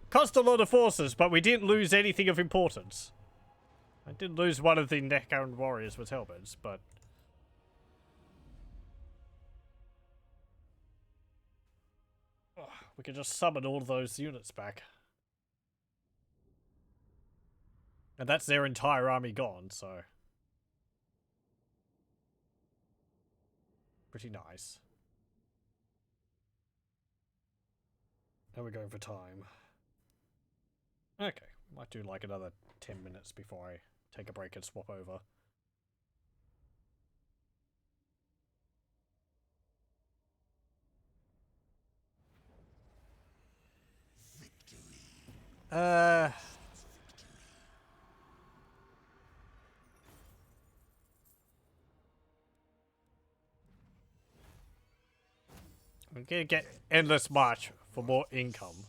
Cost a lot of forces, but we didn't lose anything of importance. I did lose one of the neck-bound warriors with helmets, but... we can just summon all of those units back. And that's their entire army gone, so... pretty nice. Now we're going for time. Okay, might do like another 10 minutes before I take a break and swap over. We're gonna get Endless March for more income.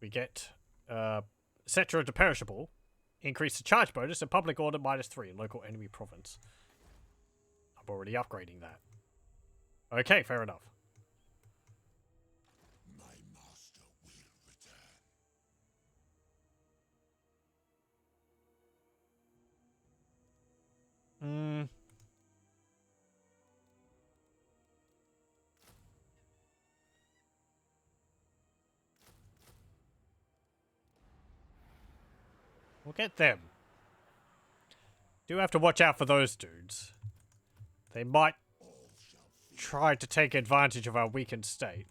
We get Cetera to Perishable, increase the charge bonus, and public order -3 in local enemy province. I'm already upgrading that. Okay, fair enough. My master will return. We'll get them. Do have to watch out for those dudes. They might try to take advantage of our weakened state.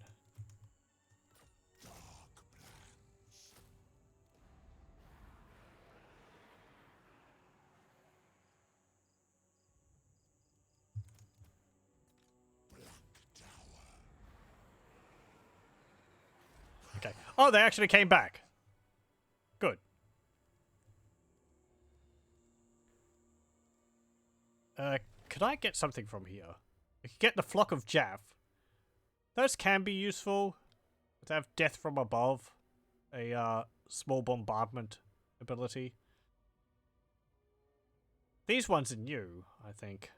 Okay. Oh, they actually came back. Good. Could I get something from here? We could get the Flock of Jaff. Those can be useful. To have Death from Above. A, small bombardment ability. These ones are new, I think.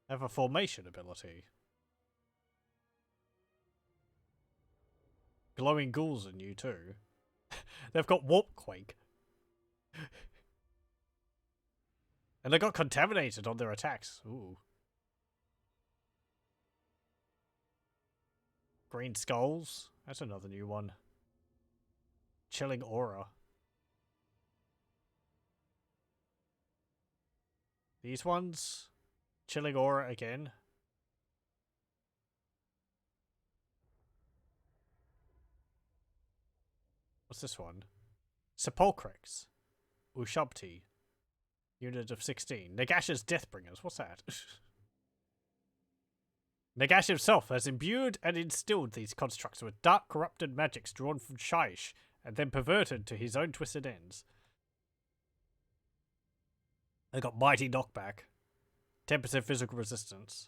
Have a formation ability. Glowing Ghouls are new too. They've got Warp Quake. And they got Contaminated on their attacks. Ooh. Green Skulls. That's another new one. Chilling Aura. These ones. Chilling Aura again. What's this one? Sepulchrex. Ushabti. Unit of 16. Nagash's Deathbringers. What's that? Nagash himself has imbued and instilled these constructs with dark, corrupted magics drawn from Shaish, and then perverted to his own twisted ends. They got Mighty Knockback. 10% physical resistance.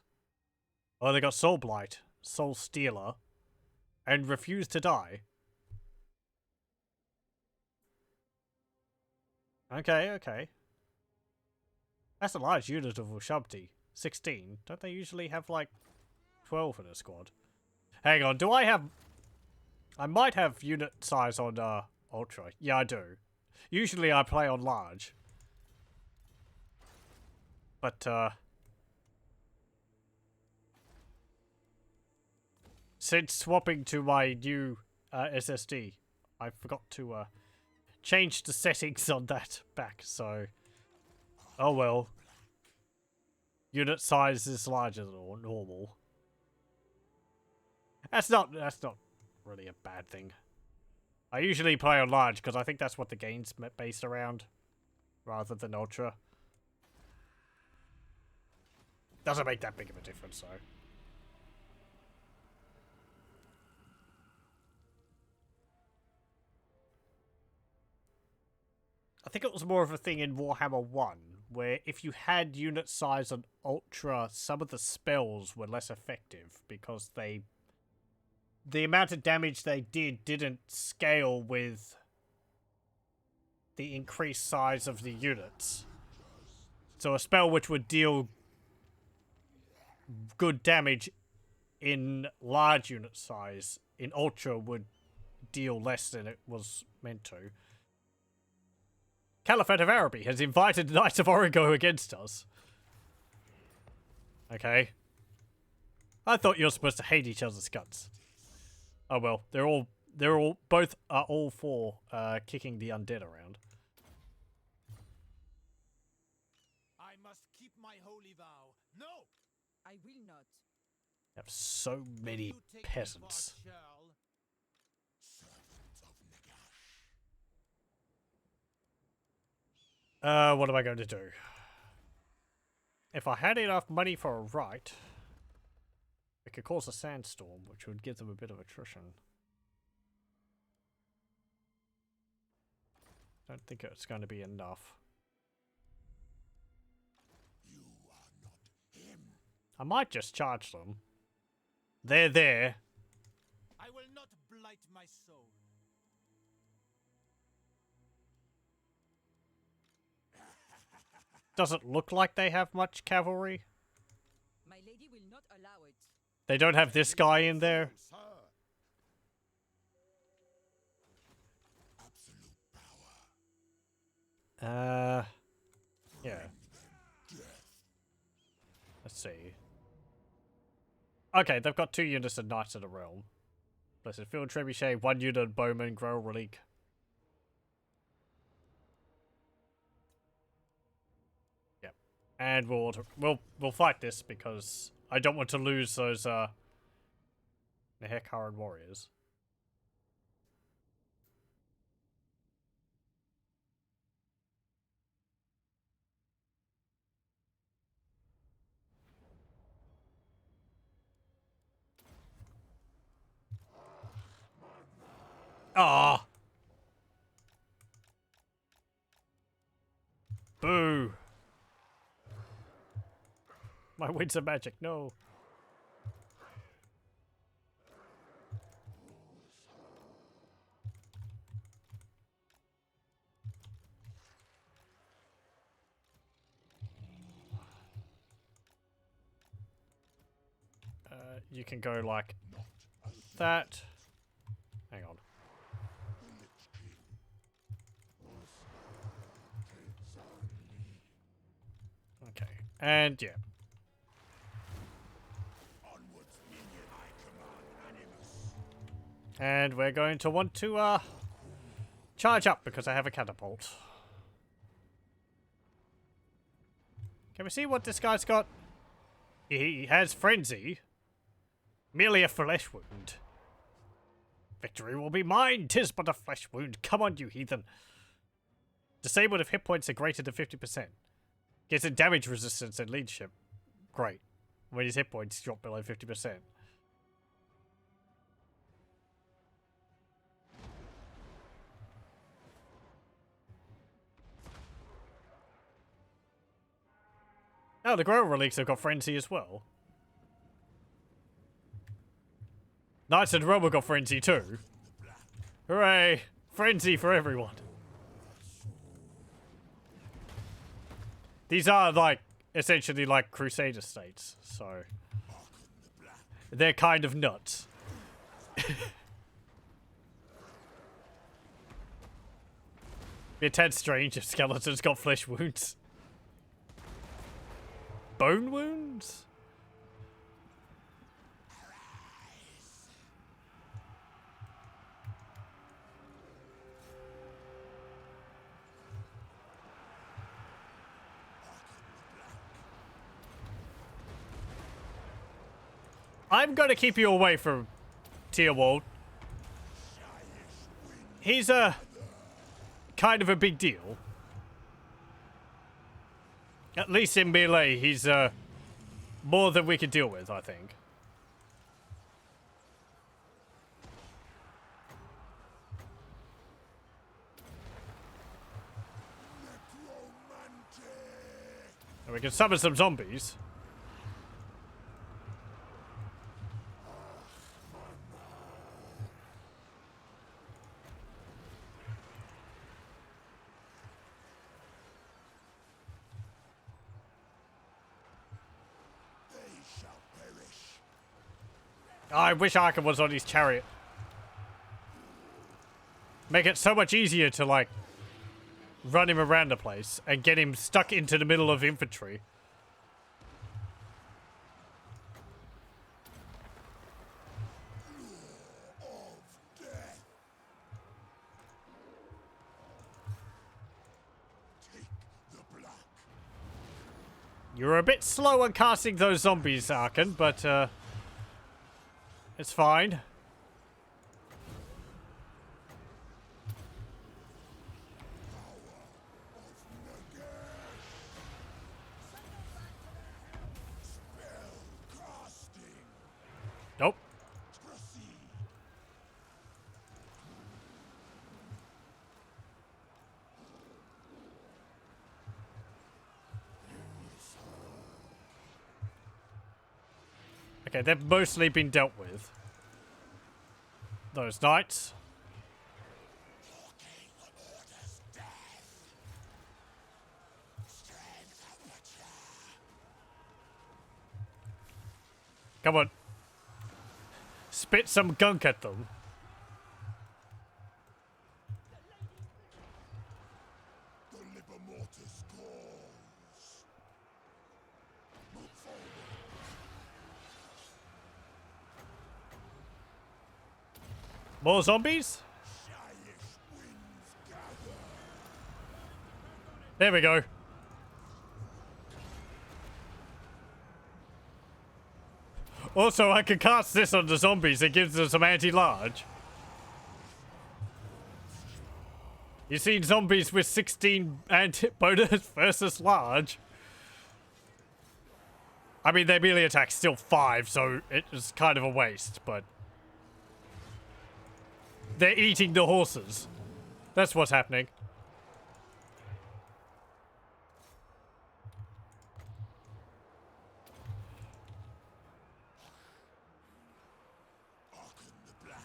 Oh, they got Soul Blight, Soul Stealer, and Refuse to Die. Okay, okay. That's a large unit of Ushabti. 16. Don't they usually have like 12 in a squad? Hang on, do I have... I might have unit size on Ultra. Yeah, I do. Usually I play on large. But, since swapping to my new SSD, I forgot to change the settings on that back, so... Oh well. Unit size is larger than normal. That's not really a bad thing. I usually play on large because I think that's what the game's based around, rather than Ultra. Doesn't make that big of a difference, though. I think it was more of a thing in Warhammer 1, where if you had unit size on Ultra, some of the spells were less effective because the amount of damage they didn't scale with the increased size of the units. So a spell which would deal good damage in large unit size, in Ultra would deal less than it was meant to. Caliphate of Araby has invited Knights of Origo against us. Okay. I thought you were supposed to hate each other's guts. Oh well, both are all for kicking the undead around. I must keep my holy vow. No! I will not. Have so many You take me peasants. part, Charles. Servants of Nagash. What am I going to do? If I had enough money for a right, it could cause a sandstorm, which would give them a bit of attrition. Don't think it's going to be enough. You are not him. I might just charge them. They're there. I will not blight my soul. Doesn't look like they have much cavalry. My lady will not allow it. They don't have this guy in there. Sir. Absolute power. Yeah. Death. Let's see. Okay, they've got 2 units of Knights of the Realm. Blessed Field Trebuchet, 1 unit of Bowman, Grail Relic. Yep. And we'll fight this because I don't want to lose those Nehekaran warriors. Ah! Boo! My winds of magic, no. You can go like that. Hang on. Okay, and yeah. Onwards, minion, I command Animus. And we're going to want to charge up because I have a catapult. Can we see what this guy's got? He has frenzy. Merely a flesh wound. Victory will be mine, 'tis but a flesh wound. Come on, you heathen. Disabled if hit points are greater than 50%. Gets a damage resistance and leadership. Great. When his hit points drop below 50%. Oh, the Grower Relics have got Frenzy as well. Knights of the Realm have got Frenzy too. Hooray! Frenzy for everyone. These are like, essentially like Crusader states, so they're kind of nuts. Be a tad strange if Skeleton's got flesh wounds. Bone wounds? I'm gonna keep you away from Tierwald. He's a kind of a big deal. At least in melee, he's more than we can deal with, I think. And we can summon some zombies. I wish Arkhan was on his chariot. Make it so much easier to, like, run him around the place and get him stuck into the middle of infantry. You're a bit slow on casting those zombies, Arkhan, but, it's fine. Nope. Okay, they've mostly been dealt with. Those knights. Come on. Spit some gunk at them. More zombies? There we go. Also, I can cast this on the zombies. It gives them some anti-large. You've seen zombies with 16 bonus versus large. I mean, their melee attack's still 5, so it's kind of a waste, but... They're eating the horses. That's what's happening. Arkhan the Black.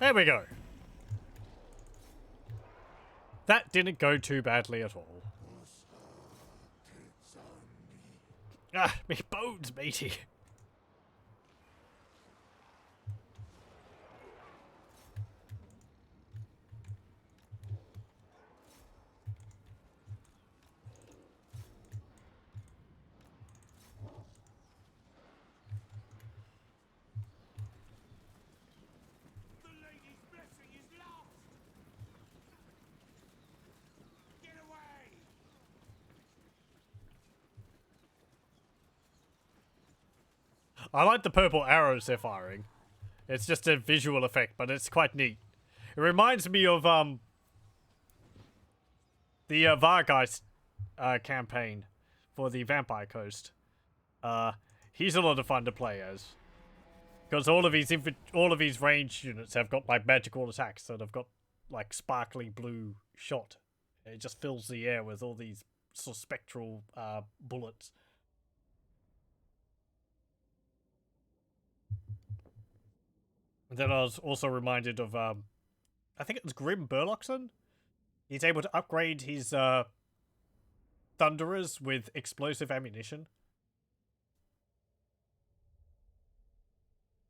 There we go. That didn't go too badly at all. Ah, me bones, matey. I like the purple arrows they're firing. It's just a visual effect, but it's quite neat. It reminds me of the Vargeist campaign for the Vampire Coast. He's a lot of fun to play as, because all of his ranged units have got like magical attacks that have got like sparkly blue shot. It just fills the air with all these sort of spectral bullets. And then I was also reminded of I think it was Grim Burlockson. He's able to upgrade his Thunderers with explosive ammunition,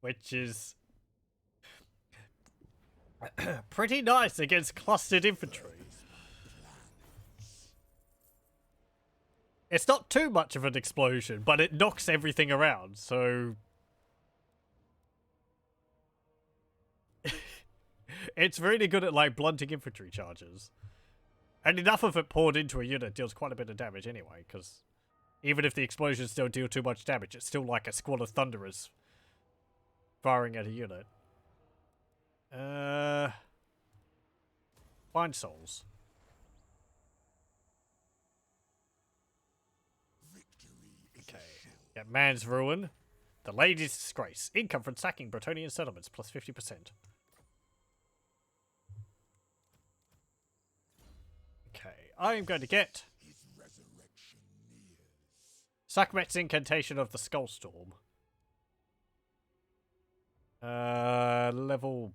which is pretty nice against clustered infantry. It's not too much of an explosion, but it knocks everything around, so it's really good at like blunting infantry charges. And enough of it poured into a unit deals quite a bit of damage anyway, because even if the explosions don't deal too much damage, it's still like a squad of Thunderers firing at a unit. Find souls. Okay. Yeah, Man's Ruin. The Lady's Disgrace. Income from sacking Bretonnian settlements plus 50%. Okay, I'm going to get Sakmet's Incantation of the Skullstorm. Level...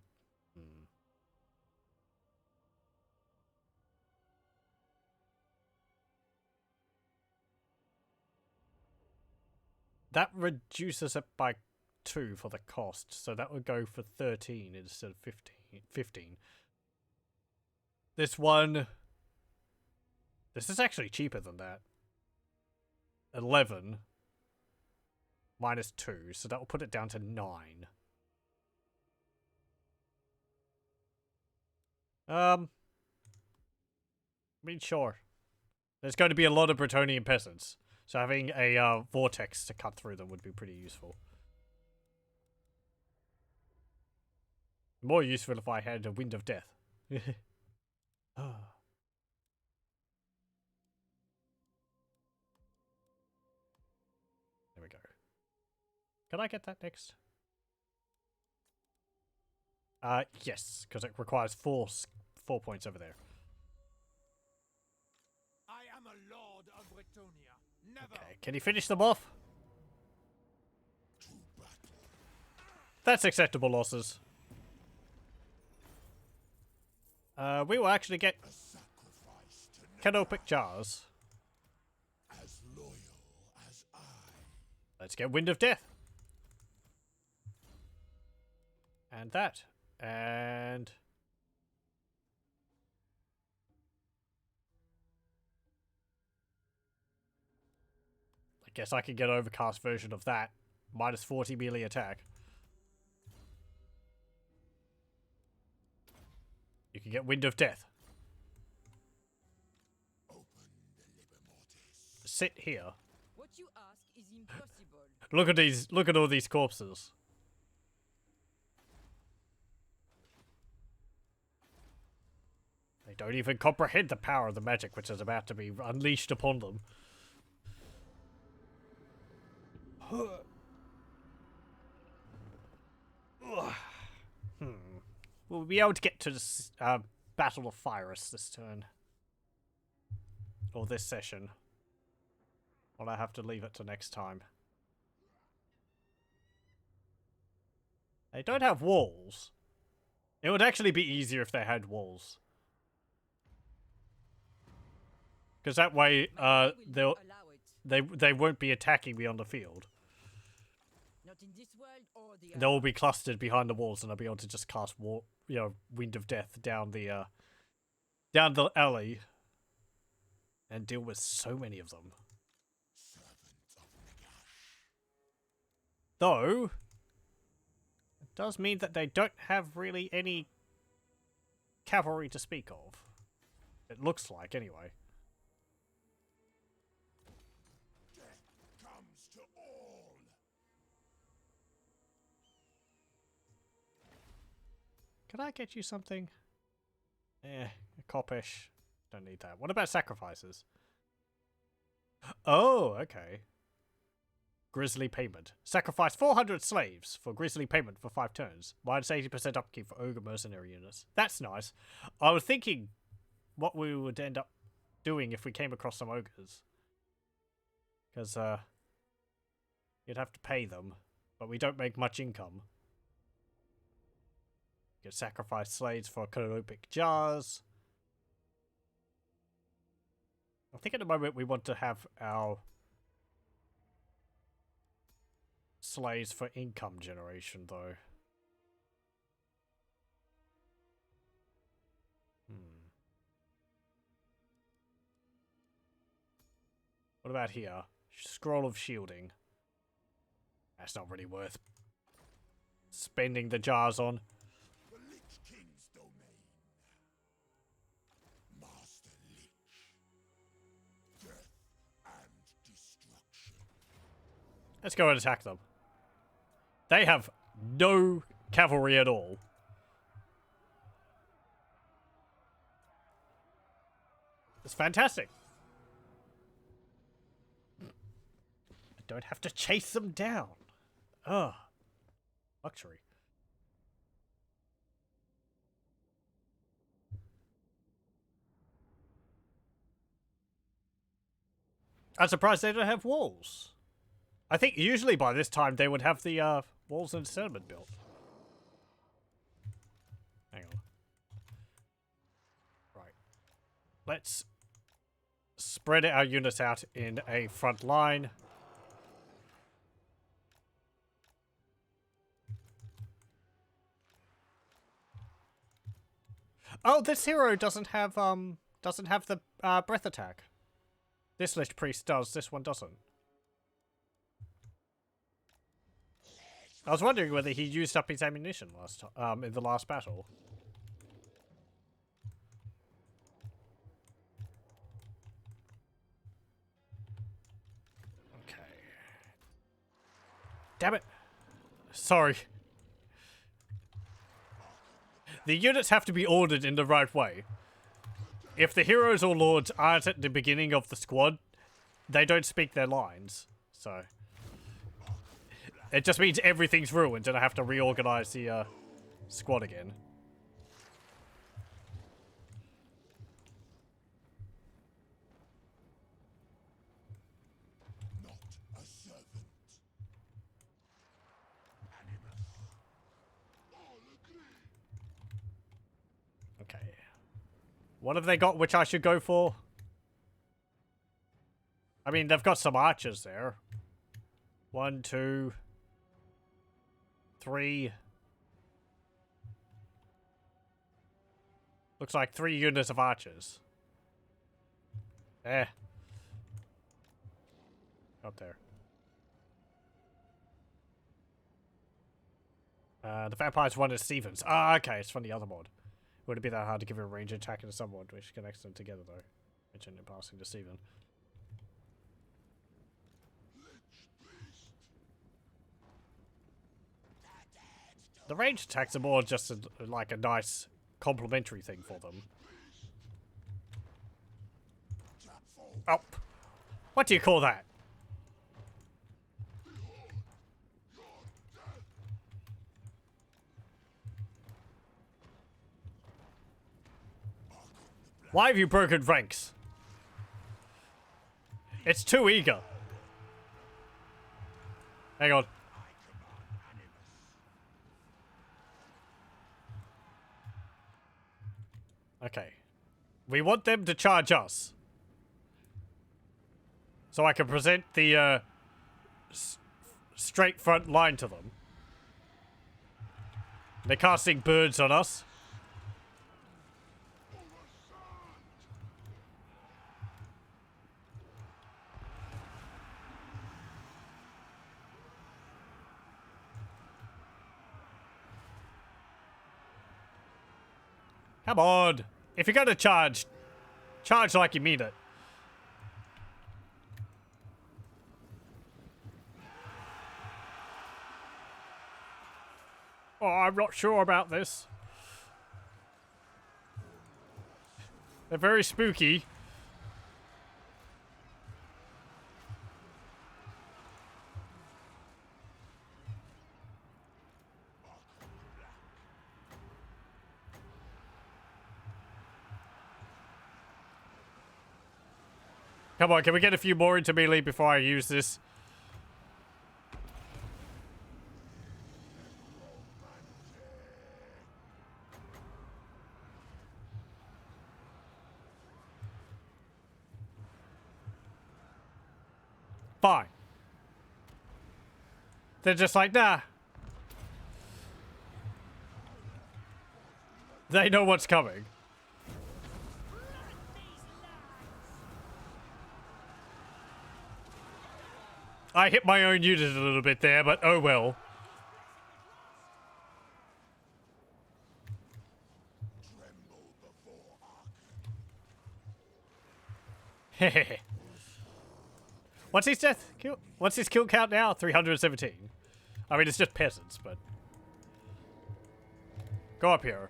That reduces it by 2 for the cost, so that would go for 13 instead of 15. This one... This is actually cheaper than that. 11 minus 2, so that will put it down to 9. I mean, sure. There's going to be a lot of Bretonnian peasants, so having a vortex to cut through them would be pretty useful. More useful if I had a Wind of Death. Oh. There we go. Can I get that next? Yes, because it requires 4 points over there. I am a lord of Bretonia. Never. Okay, can you finish them off? That's acceptable losses. We will actually get canopic jars. As loyal as I. Let's get Wind of Death. And that. And... I guess I can get overcast version of that. Minus 40 melee attack. You can get Wind of Death. Sit here. What you ask is impossible. Look at these. Look at all these corpses. They don't even comprehend the power of the magic which is about to be unleashed upon them. We'll be able to get to this Battle of Pyrus this turn. Or this session. Well, I have to leave it to next time. They don't have walls. It would actually be easier if they had walls. Because that way, they won't be attacking me on the field. Not in this world or the other. They'll be clustered behind the walls, and I'll be able to just cast Wind of Death down the alley, and deal with so many of them. Though, it does mean that they don't have really any cavalry to speak of. It looks like, anyway. Death comes to all. Can I get you something? A coppish. Don't need that. What about sacrifices? Oh, okay. Grisly payment. Sacrifice 400 slaves for grisly payment for 5 turns. Minus 80% upkeep for ogre mercenary units. That's nice. I was thinking what we would end up doing if we came across some ogres. Because, you'd have to pay them, but we don't make much income. You can sacrifice slaves for canopic jars. I think at the moment we want to have our slaves for income generation, though. What about here? Scroll of shielding. That's not really worth spending the jars on. The Lich King's domain. Master Lich. Death and destruction. Let's go and attack them. They have no cavalry at all. It's fantastic. I don't have to chase them down. Ugh. Luxury. I'm surprised they don't have walls. I think usually by this time they would have the walls and settlement built. Hang on. Right. Let's spread our units out in a front line. Oh, this hero doesn't have the breath attack. This Lich Priest does, this one doesn't. I was wondering whether he used up his ammunition last time, in the last battle. Okay. Damn it. Sorry. The units have to be ordered in the right way. If the heroes or lords aren't at the beginning of the squad, they don't speak their lines. So it just means everything's ruined and I have to reorganize the squad again. Not a servant. Okay. What have they got which I should go for? I mean, they've got some archers there. 1, 2, 3. Looks like 3 units of archers. Not there. The vampires one is Stevens. Ah, okay, it's from the other mod. Would it be that hard to give a range attack into someone, which connects them together though? Mentioned in passing to Steven. The range attacks are more just like a nice complementary thing for them. Oh, what do you call that? Why have you broken ranks? It's too eager. Hang on. Okay. We want them to charge us. So I can present the straight front line to them. They're casting birds on us. Come on. If you're gonna charge, charge like you mean it. Oh, I'm not sure about this. They're very spooky. Come on, can we get a few more into melee before I use this? Fine. They're just like, nah. They know what's coming. I hit my own unit a little bit there, but oh well. Hehehe. What's his death kill? What's his kill count now? 317. I mean, it's just peasants, but go up here.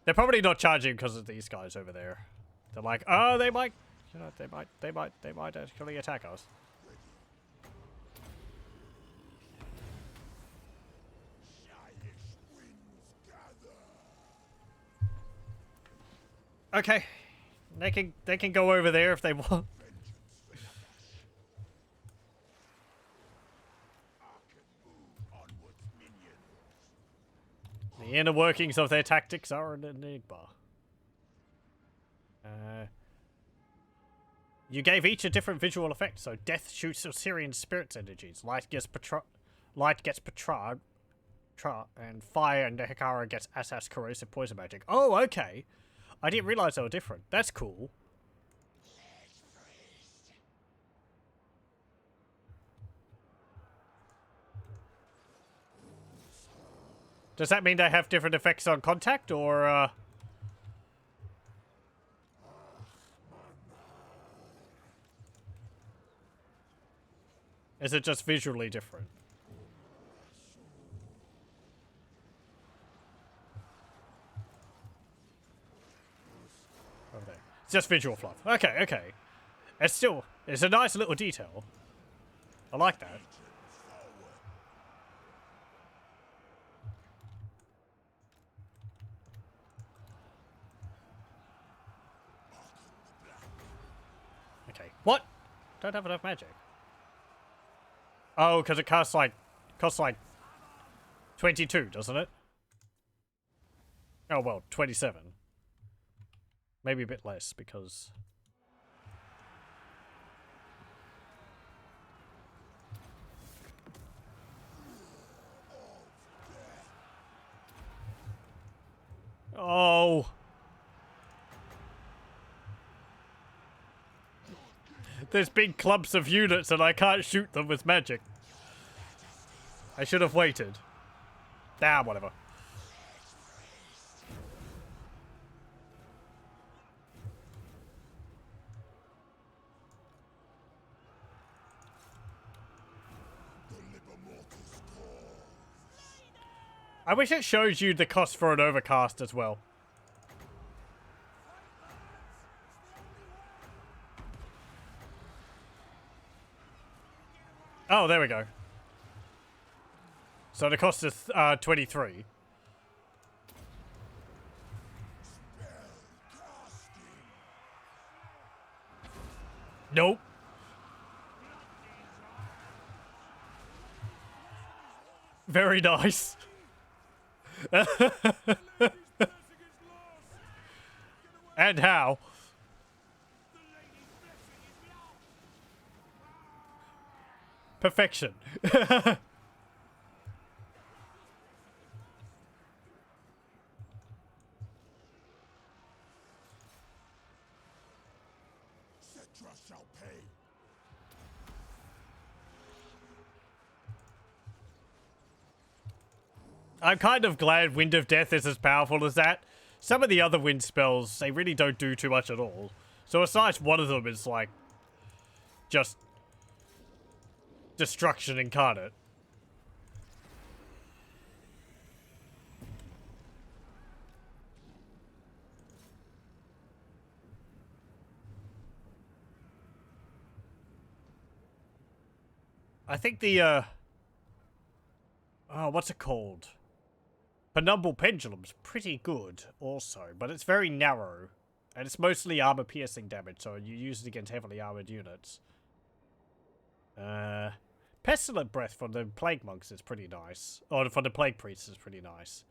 They're probably not charging because of these guys over there. They're like, oh, they might, you know, they might actually attack us. Okay, they can go over there if they want. The inner workings of their tactics are an enigma. You gave each a different visual effect. So death shoots Osirian spirits energies. Light gets Petra, and fire and Hekara gets Assas corrosive poison magic. Oh, okay. I didn't realize they were different. That's cool. Does that mean they have different effects on contact, or, is it just visually different? Over there. It's just visual fluff. Okay, okay. It's a nice little detail. I like that. Okay. What? Don't have enough magic. Oh, because it costs like 22, doesn't it? Oh well, 27. Maybe a bit less because oh. There's big clumps of units and I can't shoot them with magic. I should have waited. Damn, whatever. I wish it shows you the cost for an overcast as well. Oh, there we go. So the cost is 23. Nope. Very nice. And how? Perfection. I'm kind of glad Wind of Death is as powerful as that. Some of the other wind spells, they really don't do too much at all. So aside one of them is like just destruction incarnate. I think the, oh, what's it called? Penumbral Pendulum's pretty good also, but it's very narrow. And it's mostly armor-piercing damage, so you use it against heavily armored units. Pestilent Breath from the Plague Monks is pretty nice. Or from the Plague Priests is pretty nice.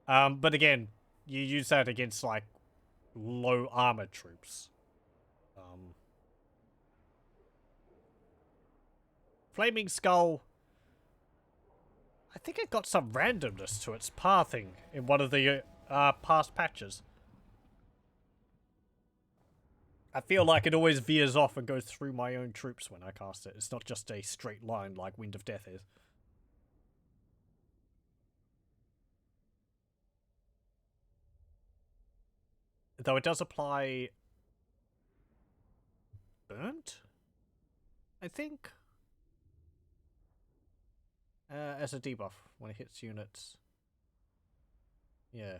But again, you use that against, like, low armor troops. Flaming Skull. I think it got some randomness to its pathing in one of the past patches. I feel like it always veers off and goes through my own troops when I cast it. It's not just a straight line like Wind of Death is. Though it does apply... Burnt? I think? As a debuff when it hits units. Yeah.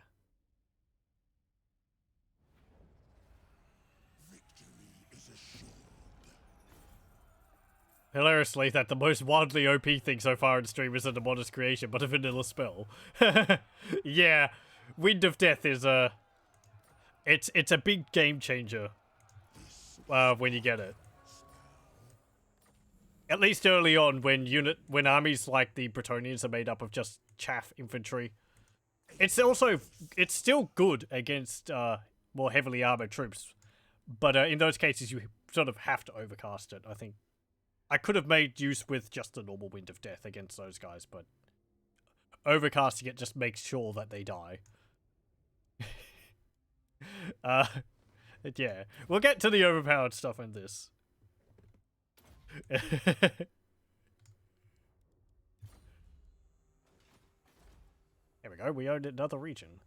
Hilariously, that the most wildly OP thing so far in stream isn't a modest creation, but a vanilla spell. Yeah, Wind of Death is a... It's a big game changer when you get it. At least early on, when armies like the Bretonnians are made up of just chaff infantry. It's still good against more heavily armored troops, but in those cases you sort of have to overcast it, I think. I could have made use with just the normal Wind of Death against those guys, but overcasting it just makes sure that they die. Yeah. We'll get to the overpowered stuff in this. There we go, we owned another region.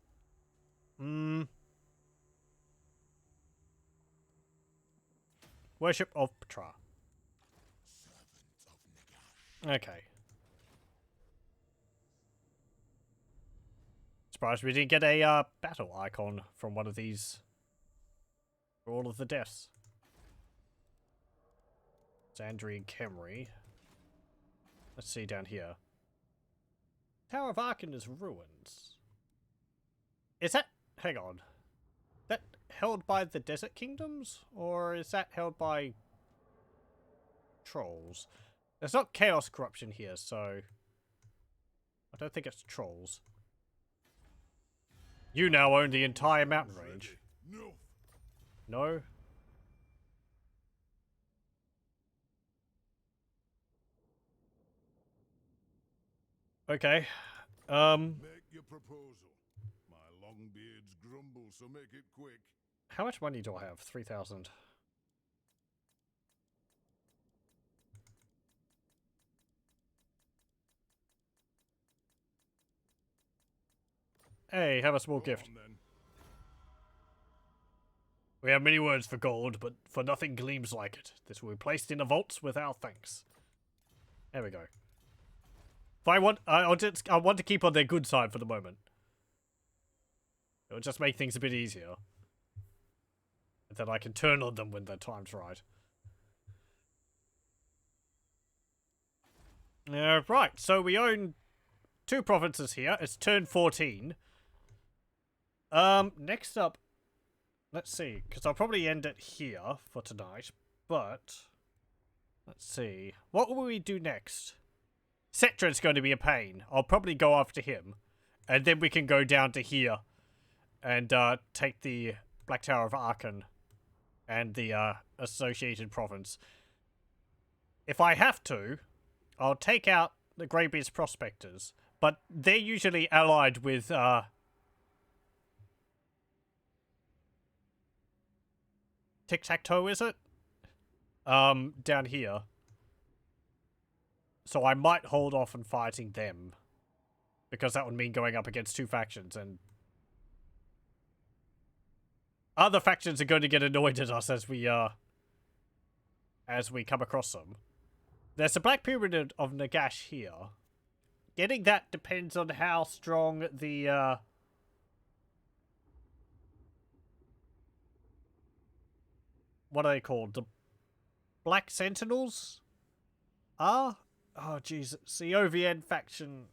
Worship of Petra. Okay. Surprised we didn't get a battle icon from one of these for all of the deaths. Sandrian Cameric. Let's see down here. Tower of Arkhan is ruins. Is that... hang on. That held by the Desert Kingdoms? Or is that held by... trolls? There's not Chaos Corruption here, so... I don't think it's trolls. You now own the entire mountain range. No. No? Okay. Make your proposal. My long beards grumble, so make it quick. How much money do I have? 3,000. Hey, have a small gift. We have many words for gold, but for nothing gleams like it. This will be placed in the vaults with our thanks. There we go. If I want to keep on their good side for the moment. It'll just make things a bit easier. And then I can turn on them when the time's right. Right, so we own 2 provinces here. It's turn 14. Next up, let's see, because I'll probably end it here for tonight, but let's see. What will we do next? Setrad's going to be a pain. I'll probably go after him, and then we can go down to here and take the Black Tower of Arkhan and the associated province. If I have to, I'll take out the Greybeard's Prospectors, but they're usually allied with Tic-Tac-Toe, is it? Down here. So I might hold off on fighting them. Because that would mean going up against 2 factions, and other factions are going to get annoyed at us as we come across them. There's a Black Pyramid of Nagash here. Getting that depends on how strong the what are they called? The Black Sentinels are... Oh, jeez. It's the OVN faction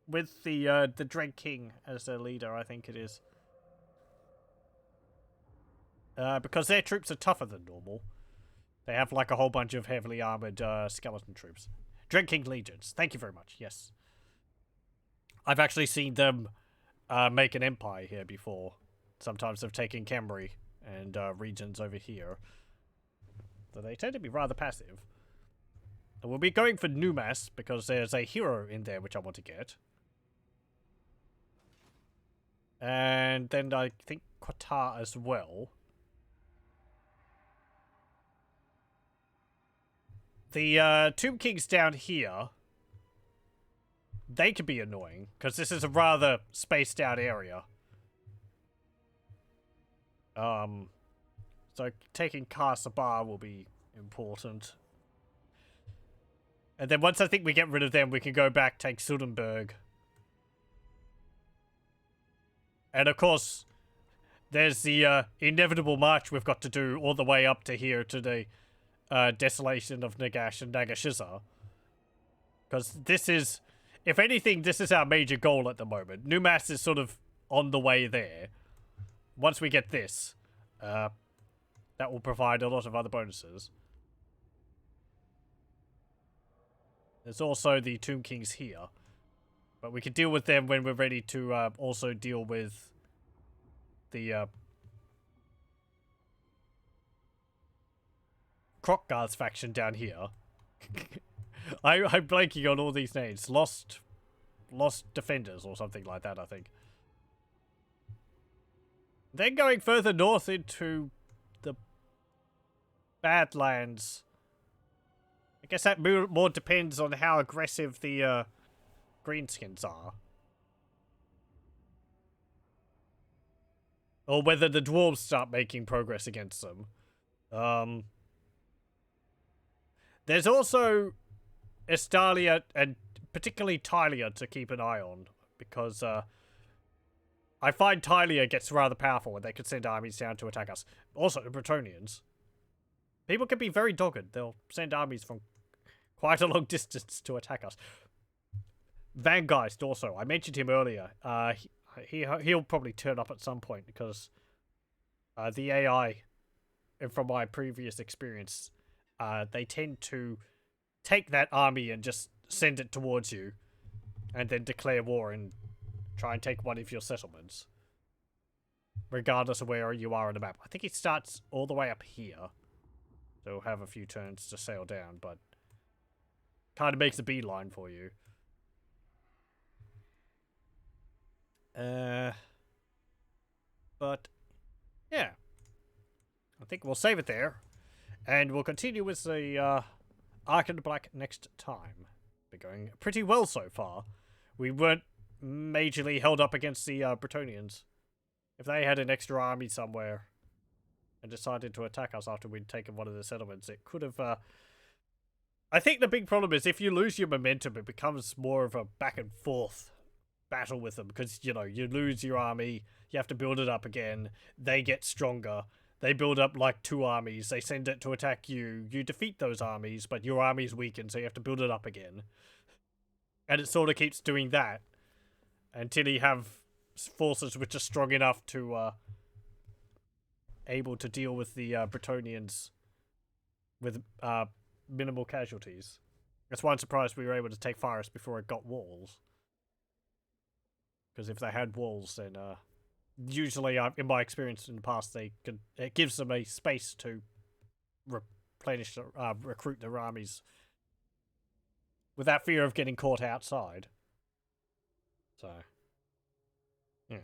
with the Dread King as their leader, I think it is. Because their troops are tougher than normal. They have like a whole bunch of heavily armored skeleton troops. Dread King Legions. Thank you very much. Yes. I've actually seen them make an empire here before. Sometimes they've taken Cameric and regions over here. So they tend to be rather passive. And we'll be going for Numas because there's a hero in there which I want to get. And then I think Qatar as well. The Tomb Kings down here, they could be annoying, because this is a rather spaced out area. So taking Karsabar will be important. And then once I think we get rid of them, we can go back, take Sudenburg. And of course, there's the inevitable march we've got to do all the way up to here to the desolation of Nagash and Nagashizar. Because this is, if anything, this is our major goal at the moment. Numas is sort of on the way there. Once we get this, that will provide a lot of other bonuses. There's also the Tomb Kings here. But we can deal with them when we're ready to also deal with the Crockguards faction down here. I'm blanking on all these names. Lost Defenders or something like that, I think. Then going further north into the Badlands. I guess that more depends on how aggressive the Greenskins are. Or whether the dwarves start making progress against them. There's also Estalia and particularly Tylia to keep an eye on. Because I find Tylia gets rather powerful and they could send armies down to attack us. Also, the Bretonnians. People can be very dogged. They'll send armies from quite a long distance to attack us. Vangeist also. I mentioned him earlier. He'll probably turn up at some point because the AI, and from my previous experience, they tend to take that army and just send it towards you and then declare war and try and take one of your settlements. Regardless of where you are on the map. I think he starts all the way up here. So he'll have a few turns to sail down, but kind of makes a beeline for you. But yeah, I think we'll save it there, and we'll continue with the Arkhan the Black next time. Been going pretty well so far. We weren't majorly held up against the Bretonnians. If they had an extra army somewhere and decided to attack us after we'd taken one of the settlements, it could have. I think the big problem is if you lose your momentum, it becomes more of a back and forth battle with them because, you know, you lose your army, you have to build it up again, they get stronger, they build up like 2 armies, they send it to attack you, you defeat those armies, but your army's weakened, so you have to build it up again. And it sort of keeps doing that until you have forces which are strong enough to able to deal with the Bretonnians with minimal casualties. That's why I'm surprised we were able to take Faris before it got walls. Because if they had walls, then usually, in my experience in the past, it gives them a space to replenish, recruit their armies without fear of getting caught outside. So, yeah.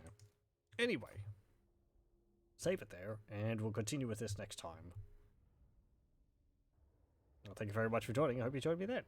Anyway, save it there, and we'll continue with this next time. Well, thank you very much for joining. I hope you joined me then.